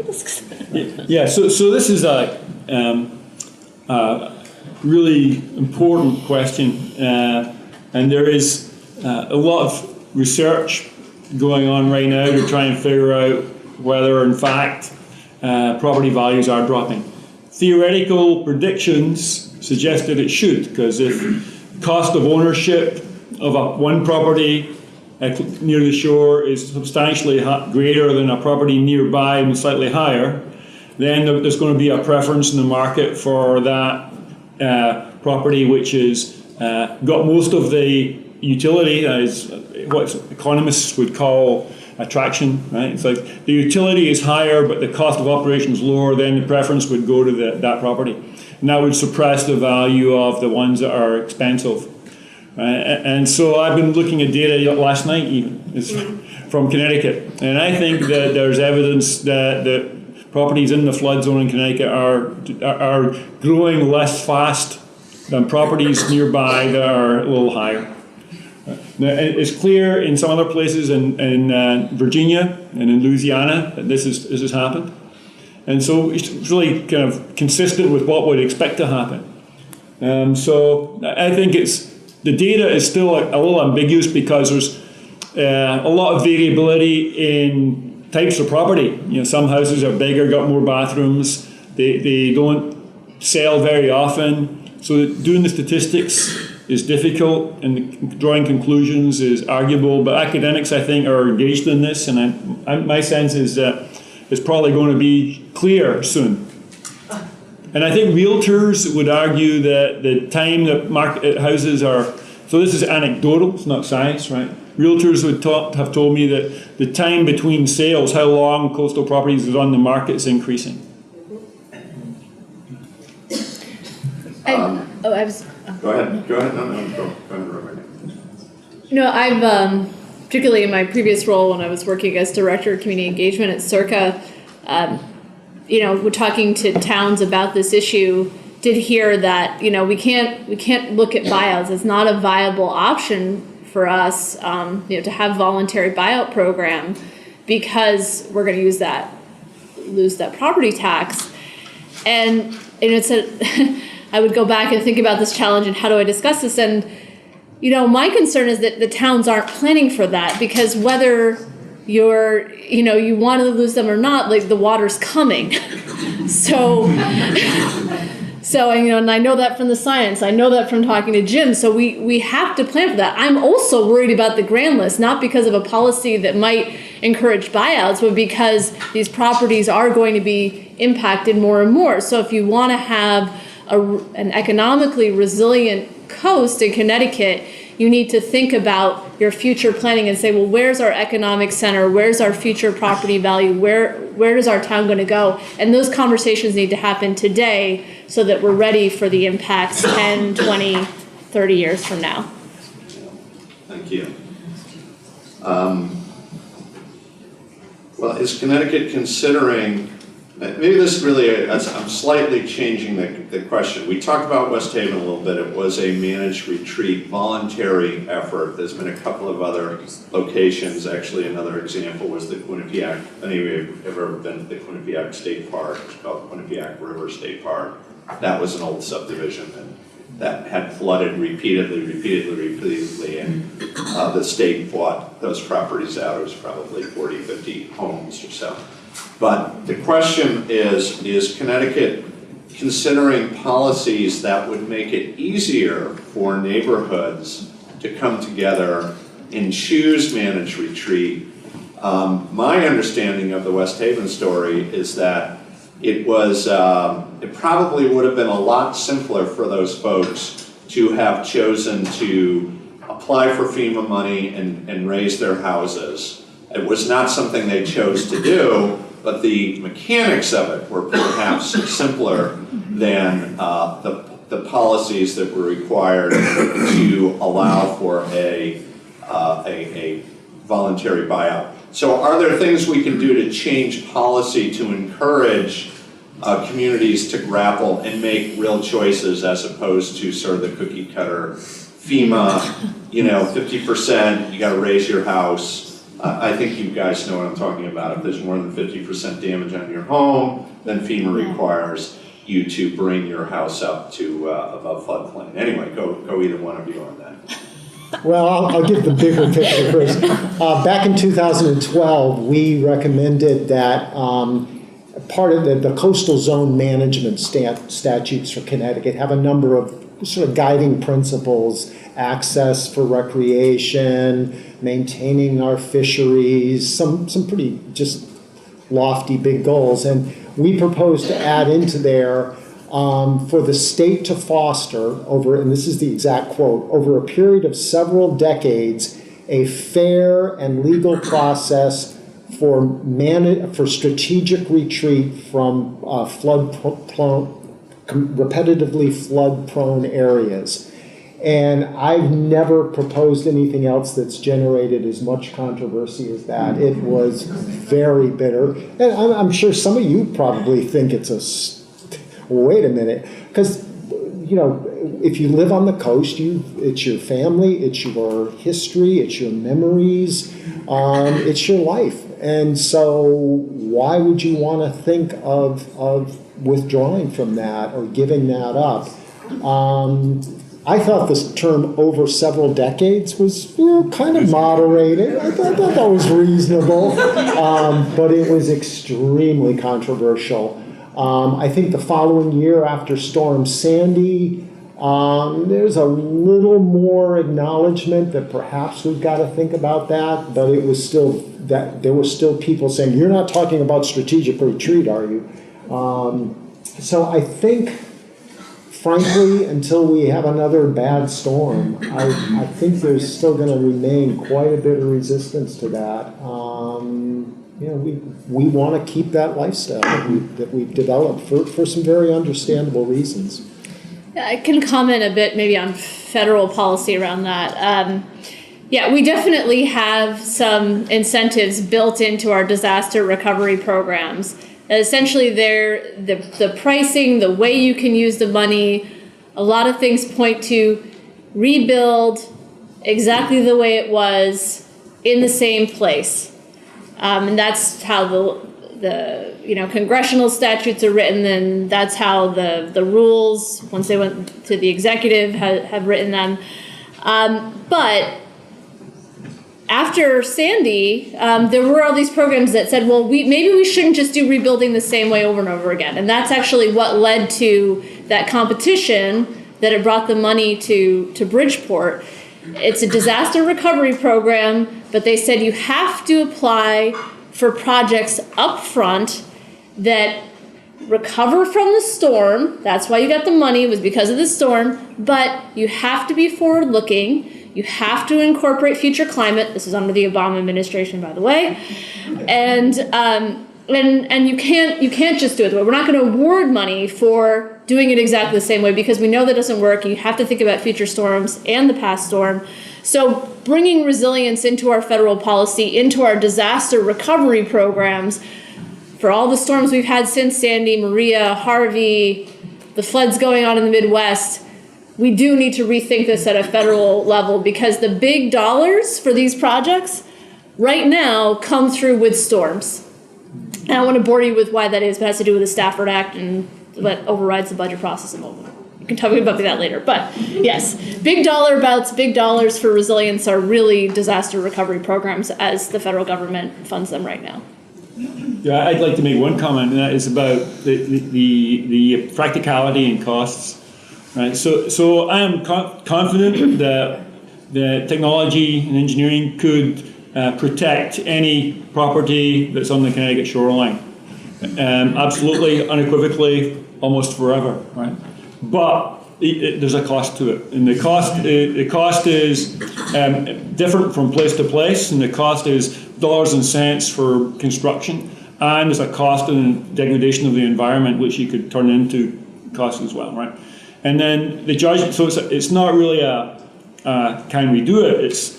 Yeah. So this is a really important question, and there is a lot of research going on right now to try and figure out whether, in fact, property values are dropping. Theoretical predictions suggest that it should, because if cost of ownership of one property near the shore is substantially greater than a property nearby and slightly higher, then there's going to be a preference in the market for that property which is got most of the utility, as what economists would call attraction, right? It's like the utility is higher but the cost of operation is lower, then the preference would go to that property. And that would suppress the value of the ones that are expensive. And so I've been looking at data last night even, it's from Connecticut, and I think that there's evidence that the properties in the flood zone in Connecticut are growing less fast than properties nearby that are a little higher. Now, it's clear in some other places in Virginia and in Louisiana that this has happened. And so it's really kind of consistent with what we'd expect to happen. So I think the data is still a little ambiguous because there's a lot of variability in types of property. You know, some houses are bigger, got more bathrooms. They don't sell very often. So doing the statistics is difficult, and drawing conclusions is arguable. But academics, I think, are engaged in this, and my sense is that it's probably going to be clear soon. And I think realtors would argue that the time that market houses are, so this is anecdotal, it's not science, right? Realtors would have told me that the time between sales, how long coastal properties is on the market, is increasing. Go ahead. No, go ahead, Rebecca. No, I've particularly in my previous role when I was working as director of community engagement at Circa, we're talking to towns about this issue. Did hear that we can't look at buyouts. It's not a viable option for us, to have voluntary buyout program because we're going to lose that property tax, and it's I would go back and think about this challenge and how do I discuss this, and my concern is that the towns aren't planning for that, because whether you want to lose them or not, like the water's coming. So So, and I know that from the science, I know that from talking to Jim, so we have to plan for that. I'm also worried about the grand list, not because of a policy that might encourage buyouts, but because these properties are going to be impacted more and more. So if you want to have an economically resilient coast in Connecticut, you need to think about your future planning and say, well, where's our economic center? Where's our future property value? Where is our town going to go? And those conversations need to happen today so that we're ready for the impacts 10, 20, 30 years from now. Thank you. Well, is Connecticut considering, maybe this really, I'm slightly changing the question. We talked about West Haven a little bit. It was a managed retreat, voluntary effort. There's been a couple of other locations. Actually, another example was the Quinnipiac. Any of you have ever been to the Quinnipiac State Park? It's called Quinnipiac River State Park. That was an old subdivision and that had flooded repeatedly, and the state bought those properties out. It was probably 40, 50 homes or so. But the question is Connecticut considering policies that would make it easier for neighborhoods to come together and choose managed retreat? My understanding of the West Haven story is that it probably would have been a lot simpler for those folks to have chosen to apply for FEMA money and raise their houses. It was not something they chose to do, but the mechanics of it were perhaps simpler than the policies that were required to allow for a voluntary buyout. So are there things we can do to change policy to encourage communities to grapple and make real choices as opposed to sort of the cookie cutter FEMA, 50%, you gotta raise your house. I think you guys know what I'm talking about. If there's more than 50% damage on your home, then FEMA requires you to bring your house up to above floodplain. Anyway, go either one of you on that. Well, I'll give the bigger picture first. Back in 2012, we recommended that part of the coastal zone management statutes for Connecticut have a number of sort of guiding principles: access for recreation, maintaining our fisheries, some pretty just lofty big goals. And we proposed to add into there for the state to foster over, and this is the exact quote, over a period of several decades, a fair and legal process for strategic retreat from repetitively flood-prone areas. And I've never proposed anything else that's generated as much controversy as that. It was very bitter. And I'm sure some of you probably think it's wait a minute, because if you live on the coast, it's your family, it's your history, it's your memories, it's your life. And so why would you want to think of withdrawing from that or giving that up? I thought this term "over several decades" was kind of moderated. I thought that was reasonable, but it was extremely controversial. I think the following year after Storm Sandy, there's a little more acknowledgement that perhaps we've got to think about that, but it was still that there were still people saying, "You're not talking about strategic retreat, are you?" So I think, frankly, until we have another bad storm, I think there's still going to remain quite a bit of resistance to that. We want to keep that lifestyle that we've developed for some very understandable reasons. I can comment a bit maybe on federal policy around that. We definitely have some incentives built into our disaster recovery programs. Essentially, the pricing, the way you can use the money, a lot of things point to rebuild exactly the way it was in the same place. And that's how the congressional statutes are written, and that's how the rules, once they went to the executive, have written them. But after Sandy, there were all these programs that said, well, maybe we shouldn't just do rebuilding the same way over and over again. And that's actually what led to that competition that it brought the money to Bridgeport. It's a disaster recovery program, but they said you have to apply for projects up front that recover from the storm. That's why you got the money, was because of the storm, but you have to be forward looking. You have to incorporate future climate. This is under the Obama administration, by the way. And you can't just do it the way. We're not going to award money for doing it exactly the same way, because we know that doesn't work. You have to think about future storms and the past storm. So bringing resilience into our federal policy, into our disaster recovery programs, for all the storms we've had since Sandy, Maria, Harvey, the floods going on in the Midwest, we do need to rethink this at a federal level, because the big dollars for these projects right now come through with storms. And I don't want to bore you with why that is, but it has to do with the Stafford Act and what overrides the budget process and all that. You can talk about that later. But yes, big dollar bouts, big dollars for resilience are really disaster recovery programs as the federal government funds them right now. Yeah, I'd like to make one comment, and that is about the practicality and costs. Right. So I am confident that the technology and engineering could protect any property that's on the Connecticut shoreline. Absolutely, unequivocally, almost forever. Right. But there's a cost to it, and the cost is different from place to place, and the cost is dollars and cents for construction, and there's a cost and degradation of the environment, which you could turn into cost as well, right? And then the judge, so it's not really a can we do it? It's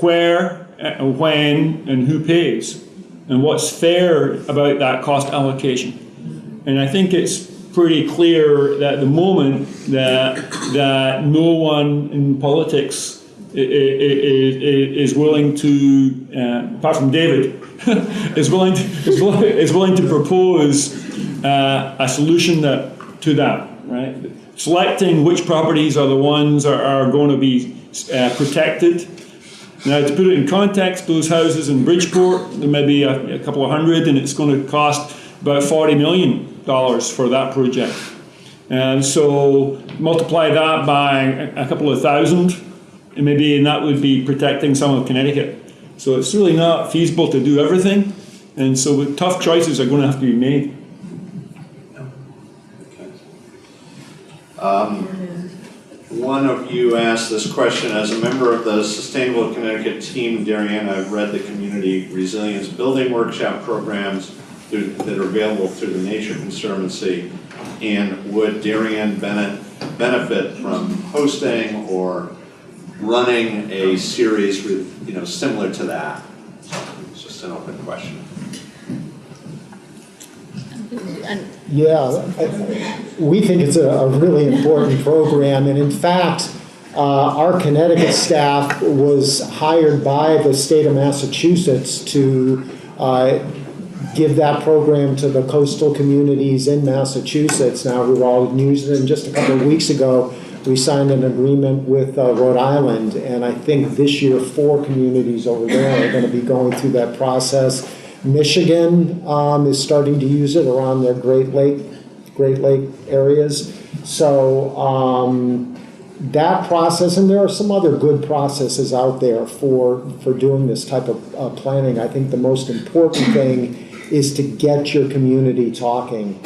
where, when, and who pays, and what's fair about that cost allocation. And I think it's pretty clear that at the moment that no one in politics is willing to, apart from David, is willing to propose a solution to that, right? Selecting which properties are the ones are going to be protected. Now, to put it in context, those houses in Bridgeport, there may be a couple of hundred, and it's going to cost about $40 million for that project. And so multiply that by a couple of thousand, and that would be protecting some of Connecticut. So it's really not feasible to do everything, and so tough choices are going to have to be made. One of you asked this question: as a member of the Sustainable Connecticut team, Darien, I've read the Community Resilience Building Workshop programs that are available through the Nature Conservancy, and would Darien benefit from hosting or running a series with, similar to that? It's just an open question. Yeah, we think it's a really important program, and in fact, our Connecticut staff was hired by the state of Massachusetts to give that program to the coastal communities in Massachusetts. Now, we're all using it, and just a couple of weeks ago, we signed an agreement with Rhode Island, and I think this year 4 communities over there are going to be going through that process. Michigan is starting to use it around their Great Lake areas. So that process, and there are some other good processes out there for doing this type of planning. I think the most important thing is to get your community talking,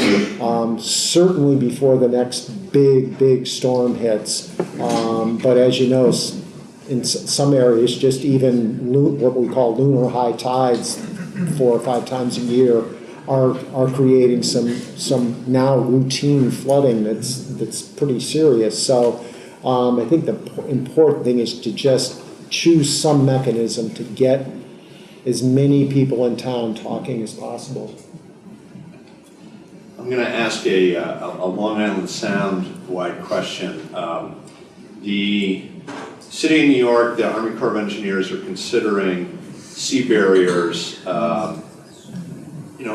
certainly before the next big storm hits. But as you know, in some areas, just even what we call lunar high tides, 4 or 5 times a year, are creating some now routine flooding that's pretty serious. So I think the important thing is to just choose some mechanism to get as many people in town talking as possible. I'm going to ask a Long Island Sound-wide question. The city of New York, the Army Corps of Engineers are considering sea barriers,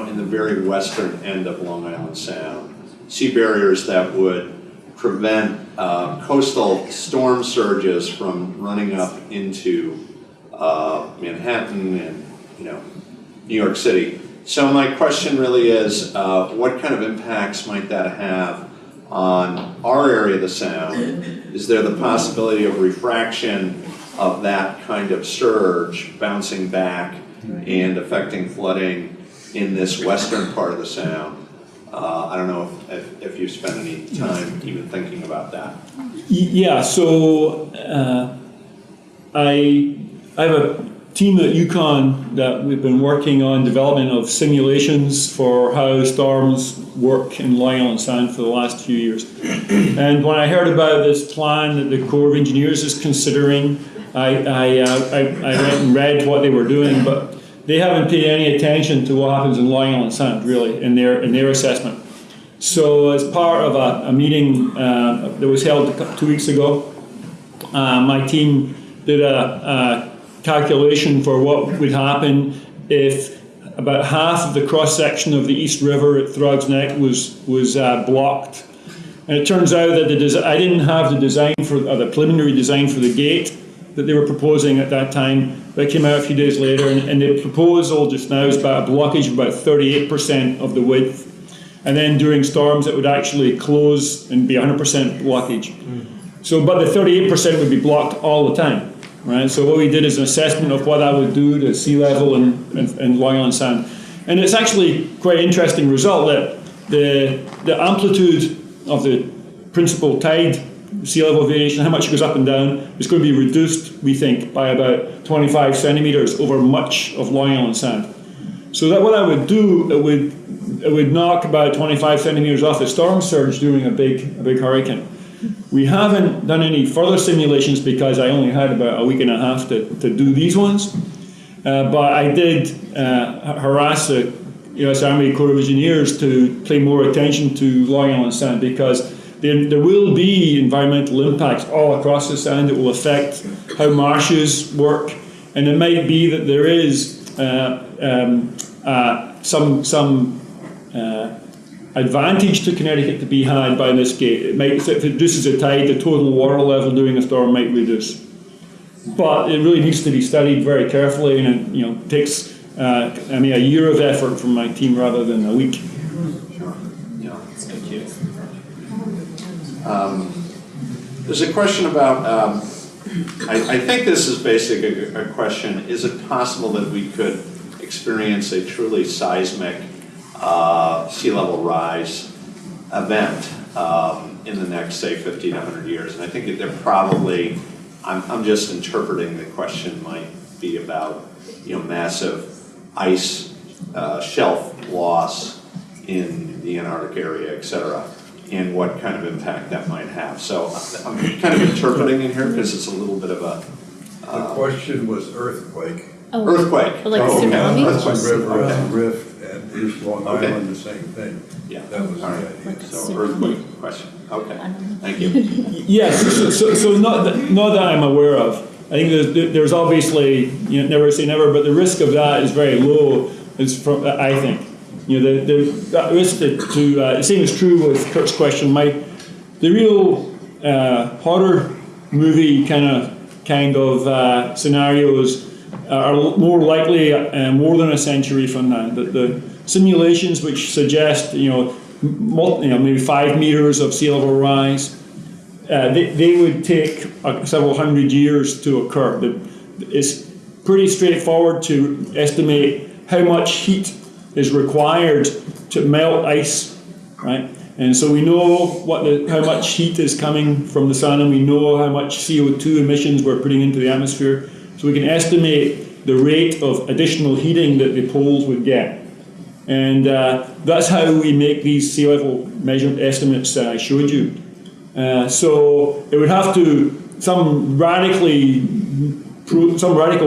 in the very western end of Long Island Sound. Sea barriers that would prevent coastal storm surges from running up into Manhattan and New York City. So my question really is, what kind of impacts might that have on our area of the Sound, is there the possibility of refraction of that kind of surge bouncing back and affecting flooding in this western part of the Sound? I don't know if you spent any time even thinking about that. Yeah, so I have a team at UConn that we've been working on development of simulations for how storms work in Long Island Sound for the last few years. And when I heard about this plan that the Corps of Engineers is considering, I went and read what they were doing, but they haven't paid any attention to what happens in Long Island Sound, really, in their assessment. So as part of a meeting that was held 2 weeks ago, my team did a calculation for what would happen if about half of the cross-section of the East River at Throgs Neck was blocked. And it turns out that I didn't have the design the preliminary design for the gate that they were proposing at that time. That came out a few days later, and the proposal just now is about a blockage of about 38% of the width. And then during storms, it would actually close and be 100% blockage. So, but the 38% would be blocked all the time, right? So what we did is an assessment of what that would do to sea level and Long Island Sound. And it's actually quite an interesting result that the amplitude of the principal tide sea level variation, how much it goes up and down, is going to be reduced, we think, by about 25 centimeters over much of Long Island Sound. So that what that would do, it would knock about 25 centimeters off the storm surge during a big hurricane. We haven't done any further simulations because I only had about a week and a half to do these ones. But I did harass the U.S. Army Corps of Engineers to pay more attention to Long Island Sound because there will be environmental impacts all across the Sound that will affect how marshes work. And it might be that there is some advantage to Connecticut to be had by this gate. It might, if it reduces the tide, the total water level during a storm might reduce. But it really needs to be studied very carefully, and it takes a year of effort from my team rather than a week. Sure. Yeah. Thank you. There's a question about. I think this is basically a question: is it possible that we could experience a truly seismic sea level rise event in the next, say, 50 to 100 years? And I think they're probably, I'm just interpreting the question might be about, massive ice shelf loss in the Antarctic area, et cetera, and what kind of impact that might have. So I'm kind of interpreting it here because it's a little bit of a... The question was earthquake. Oh, earthquake. like Oh, okay. tsunami? Hudson River Okay. has a rift, and East Long Okay. Island, the same thing. Yeah. That was the All right. idea. So earthquake question. Okay. Thank you. Yes, so not that I'm aware of. I think there's obviously, never say never, but the risk of that is very low. I think, the risk to the same is true with Kurt's question. The real horror movie kind of scenarios are more likely more than a century from now. The simulations which suggest maybe 5 meters of sea level rise, they would take several hundred years to occur. It's pretty straightforward to estimate how much heat is required to melt ice, right? And so we know how much heat is coming from the sun, and we know how much CO2 emissions we're putting into the atmosphere. So we can estimate the rate of additional heating that the poles would get. And that's how we make these sea level measurement estimates that I showed you. So it would have to, some radical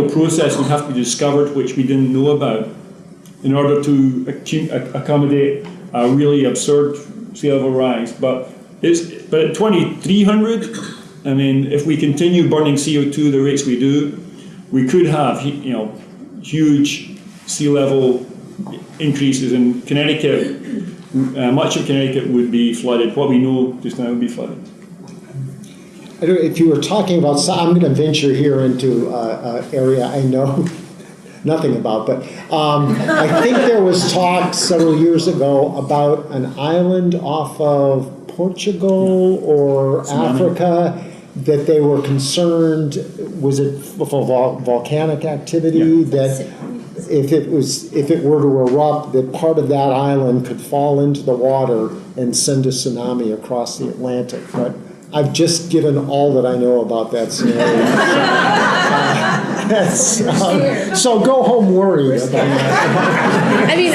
process would have to be discovered which we didn't know about in order to accommodate a really absurd sea level rise. But at 2300, if we continue burning CO2 the rates we do, we could have huge sea level increases in Connecticut. Much of Connecticut would be flooded. What we know just now would be flooded. I don't know if you were talking about, I'm going to venture here into an area I know nothing about, but I think there was talk several years ago about an island off of Portugal or Tsunami. Africa, that they were concerned, was it for volcanic activity? Yeah. That if it were to erupt, that part of that island could fall into the water and send a tsunami across the Atlantic. But I've just given all that I know about that scenario. So go home worried about that. I mean,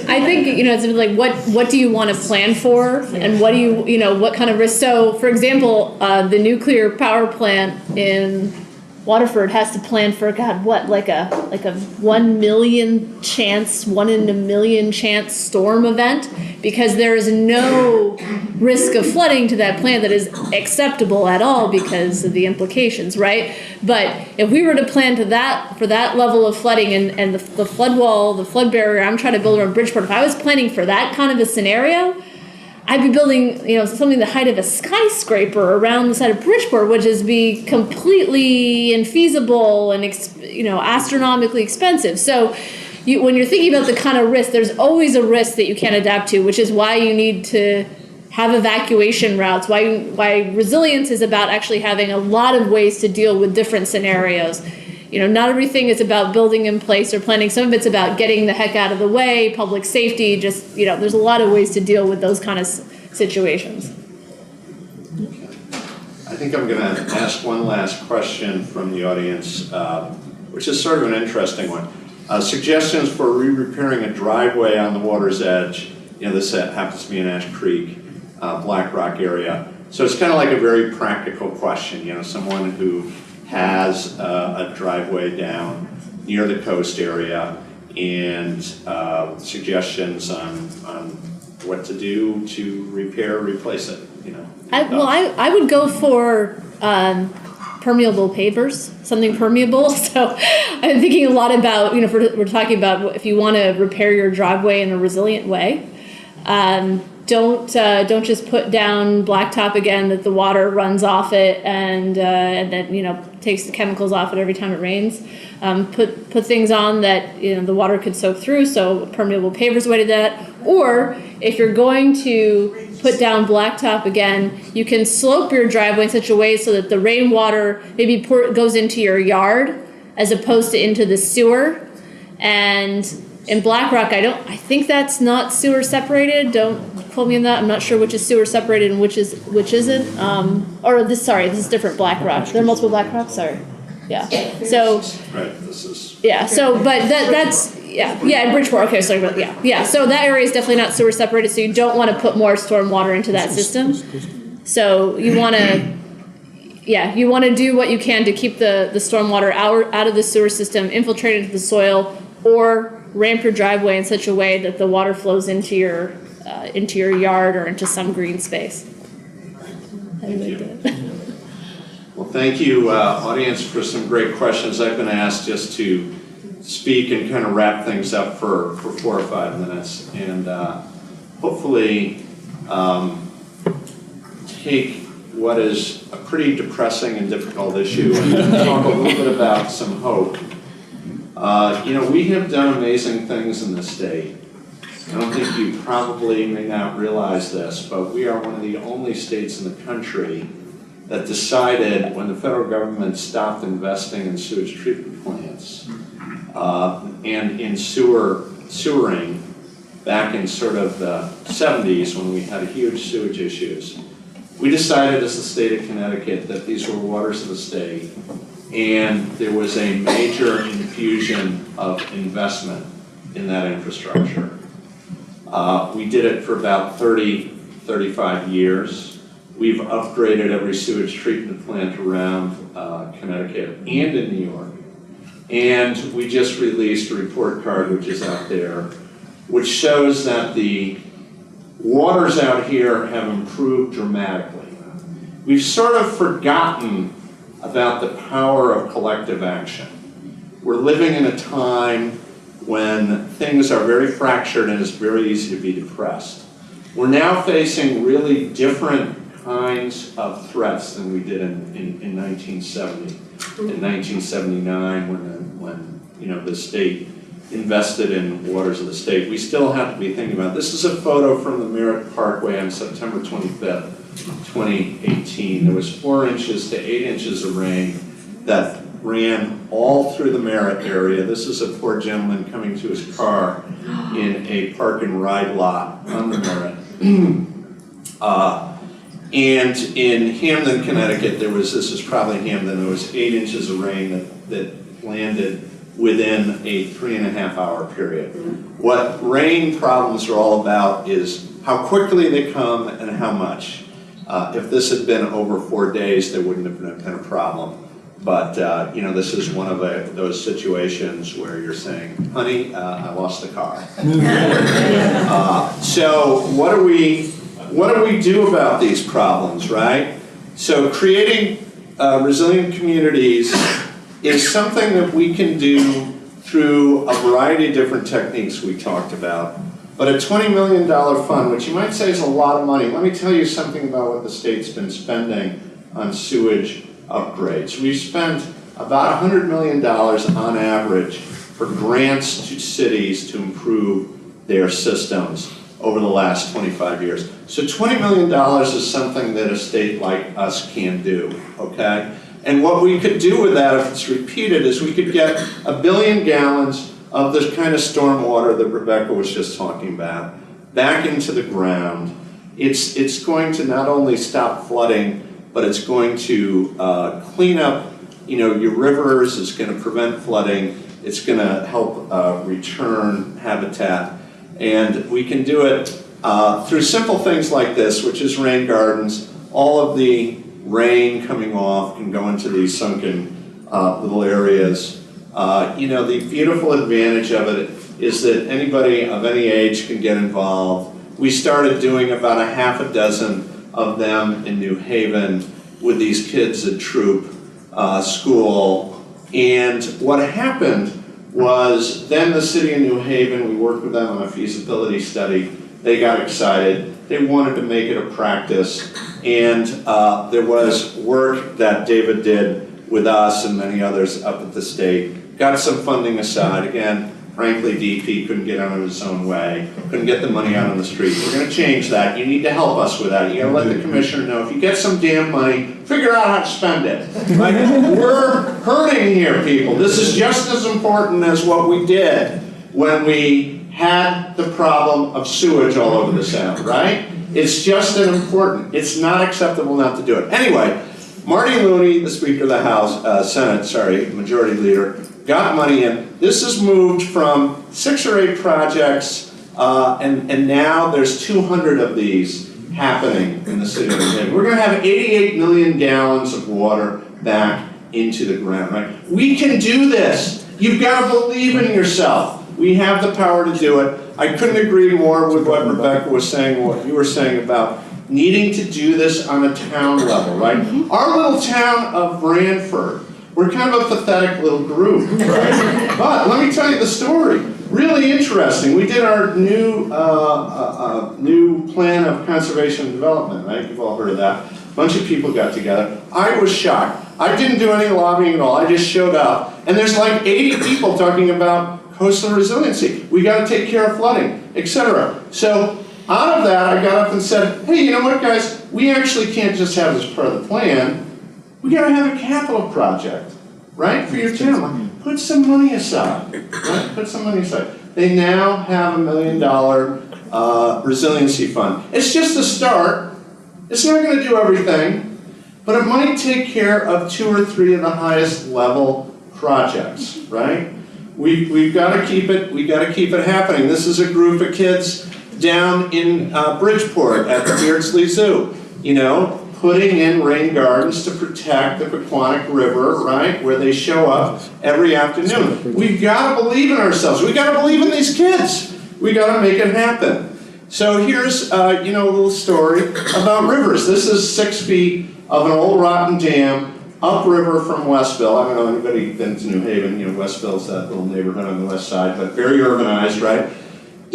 I think, it's like, what do you want to plan for? And what do what kind of risk? So, for example, the nuclear power plant in Waterford has to plan for, like a 1 million chance, 1 in a million chance storm event, because there is no risk of flooding to that plant that is acceptable at all because of the implications, right? But if we were to plan for that level of flooding and the flood wall, the flood barrier I'm trying to build around Bridgeport, if I was planning for that kind of a scenario, I'd be building, something the height of a skyscraper around the side of Bridgeport, which is be completely infeasible and, astronomically expensive. So when you're thinking about the kind of risk, there's always a risk that you can't adapt to, which is why you need to have evacuation routes, why resilience is about actually having a lot of ways to deal with different scenarios. Not everything is about building in place or planning. Some of it's about getting the heck out of the way, public safety, just, there's a lot of ways to deal with those kind of situations. I think I'm going to ask one last question from the audience, which is sort of an interesting one. Suggestions for re-repairing a driveway on the water's edge. This happens to be in Ash Creek, Black Rock area. So it's kind of like a very practical question. Someone who has a driveway down near the coast area and suggestions on what to do to repair, replace it. I would go for permeable pavers, something permeable. So I'm thinking a lot about, if we're talking about if you want to repair your driveway in a resilient way. Don't just put down blacktop again that the water runs off it and then takes the chemicals off it every time it rains. Put things on that the water could soak through. So permeable pavers way to that. Or if you're going to put down blacktop again, you can slope your driveway in such a way so that the rainwater maybe goes into your yard as opposed to into the sewer. And in Black Rock, I think that's not sewer separated. Don't quote me on that. I'm not sure which is sewer separated and which isn't. This is different Black Rock. There are multiple Black Rocks, sorry. Yeah. So Right, this is. yeah, so but that's in Bridgeport, okay, sorry about yeah. So that area is definitely not sewer separated, so you don't want to put more storm water into that system. So you want to do what you can to keep the storm water out of the sewer system, infiltrate into the soil, or ramp your driveway in such a way that the water flows into your yard or into some green space. Thank you. Well, thank you, audience, for some great questions. I've been asked just to speak and kind of wrap things up for 4 or 5 minutes, and hopefully take what is a pretty depressing and difficult issue and talk a little bit about some hope. We have done amazing things in this state. I don't think you probably may not realize this, but we are one of the only states in the country that decided when the federal government stopped investing in sewage treatment plants and in sewering back in sort of the 70s when we had huge sewage issues. We decided as the state of Connecticut that these were waters of the state, and there was a major infusion of investment in that infrastructure. We did it for about 35 years. We've upgraded every sewage treatment plant around Connecticut and in New York. And we just released a report card, which is out there, which shows that the waters out here have improved dramatically. We've sort of forgotten about the power of collective action. We're living in a time when things are very fractured and it's very easy to be depressed. We're now facing really different kinds of threats than we did in 1970, in 1979 when the state invested in waters of the state. We still have to be thinking about, this is a photo from the Merritt Parkway on September 25th, 2018. There was 4 inches to 8 inches of rain that ran all through the Merritt area. This is a poor gentleman coming to his car in a park and ride lot on the Merritt. And in Hamden, Connecticut, this is probably Hamden, there was 8 inches of rain that landed within a 3.5 hour period. What rain problems are all about is how quickly they come and how much. If this had been over 4 days, there wouldn't have been a problem. But this is one of those situations where you're saying, honey, I lost the car. So what do we do about these problems, right? So creating resilient communities is something that we can do through a variety of different techniques we talked about. But a $20 million fund, which you might say is a lot of money, let me tell you something about what the state's been spending on sewage upgrades. We've spent about $100 million on average for grants to cities to improve their systems over the last 25 years. So $20 million is something that a state like us can do, okay? And what we could do with that, if it's repeated, is we could get 1 billion gallons of this kind of storm water that Rebecca was just talking about back into the ground. It's going to not only stop flooding, but it's going to clean up, your rivers. It's going to prevent flooding. It's going to help return habitat, and we can do it through simple things like this, which is rain gardens. All of the rain coming off can go into these sunken little areas. The beautiful advantage of it is that anybody of any age can get involved. We started doing about a half a dozen of them in New Haven with these kids at Troop School. And what happened was then the city of New Haven, we worked with them on a feasibility study. They got excited. They wanted to make it a practice. And there was work that David did with us and many others up at the state. Got some funding aside. Again, frankly, DP couldn't get out of his own way, couldn't get the money out on the street. We're going to change that. You need to help us with that. You got to let the commissioner know, if you get some damn money, figure out how to spend it. Like, we're hurting here, people. This is just as important as what we did when we had the problem of sewage all over the Sound, right? It's just as important. It's not acceptable not to do it. Anyway, Marty Looney, the Speaker of the House, Majority Leader, got money in. This has moved from 6 or 8 projects, and now there's 200 of these happening in the city of New Haven. We're going to have 88 million gallons of water back into the ground, right? We can do this. You've got to believe in yourself. We have the power to do it. I couldn't agree more with what Rebecca was saying, what you were saying about needing to do this on a town level, right? Our little town of Branford, we're kind of a pathetic little group, right? But let me tell you the story. Really interesting. We did our new plan of conservation and development, right? You've all heard of that. A bunch of people got together. I was shocked. I didn't do any lobbying at all. I just showed up. And there's like 80 people talking about coastal resiliency. We got to take care of flooding, etc. So out of that, I got up and said, hey, you know what, guys? We actually can't just have this part of the plan. We got to have a capital project, right, for your town. Put some money aside, right? Put some money aside. They now have $1 million resiliency fund. It's just a start. It's not going to do everything, but it might take care of 2 or 3 of the highest level projects, right? We've got to keep it. We got to keep it happening. This is a group of kids down in Bridgeport at the Beardsley Zoo. Putting in rain gardens to protect the Pequannock River, right, where they show up every afternoon. We've got to believe in ourselves. We've got to believe in these kids. We've got to make it happen. So here's, a little story about rivers. This is 6 feet of an old rotten dam upriver from Westville. I don't know anybody been to New Haven. Westville's that little neighborhood on the west side, but very urbanized, right?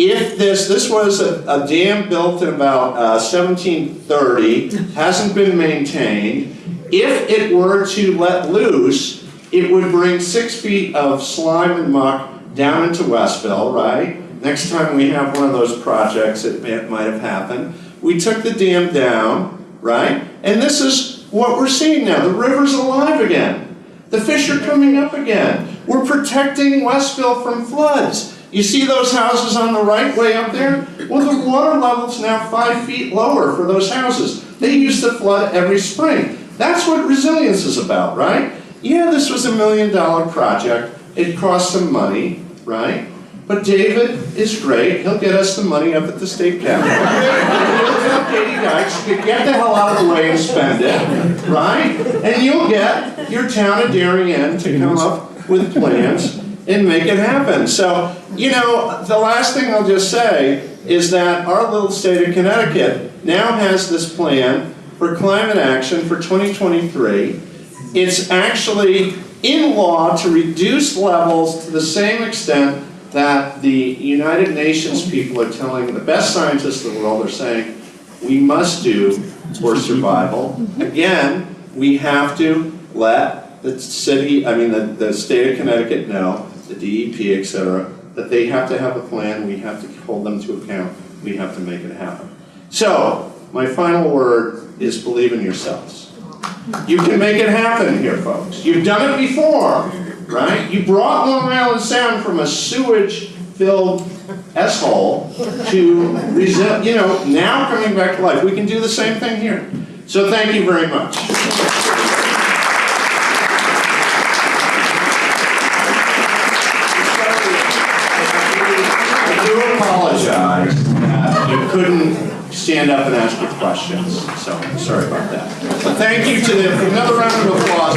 If this was a dam built in about 1730, hasn't been maintained, if it were to let loose, it would bring 6 feet of slime and muck down into Westville, right? Next time we have one of those projects, it might have happened. We took the dam down, right? And this is what we're seeing now. The river's alive again. The fish are coming up again. We're protecting Westville from floods. You see those houses on the right way up there? Well, the water level's now 5 feet lower for those houses. They used to flood every spring. That's what resilience is about, right? Yeah, this was $1 million project. It cost some money, right? But David is great. He'll get us the money up at the state capitol. He'll tell Katie Dykes to get the hell out of the way and spend it, right? And you'll get your town of Darien to come up with plans and make it happen. So, you know, the last thing I'll just say is that our little state of Connecticut now has this plan for climate action for 2023. It's actually in law to reduce levels to the same extent that the United Nations people are telling the best scientists in the world are saying we must do for survival. Again, we have to let the city, the state of Connecticut know, the DEP, etc., that they have to have a plan, we have to hold them to account, we have to make it happen. So, my final word is believe in yourselves. You can make it happen here, folks. You've done it before, right? You brought Long Island Sound from a sewage-filled S-hole to, now coming back to life. We can do the same thing here. So thank you very much. I do apologize that you couldn't stand up and ask your questions, so sorry about that. But thank you to them. Another round of applause.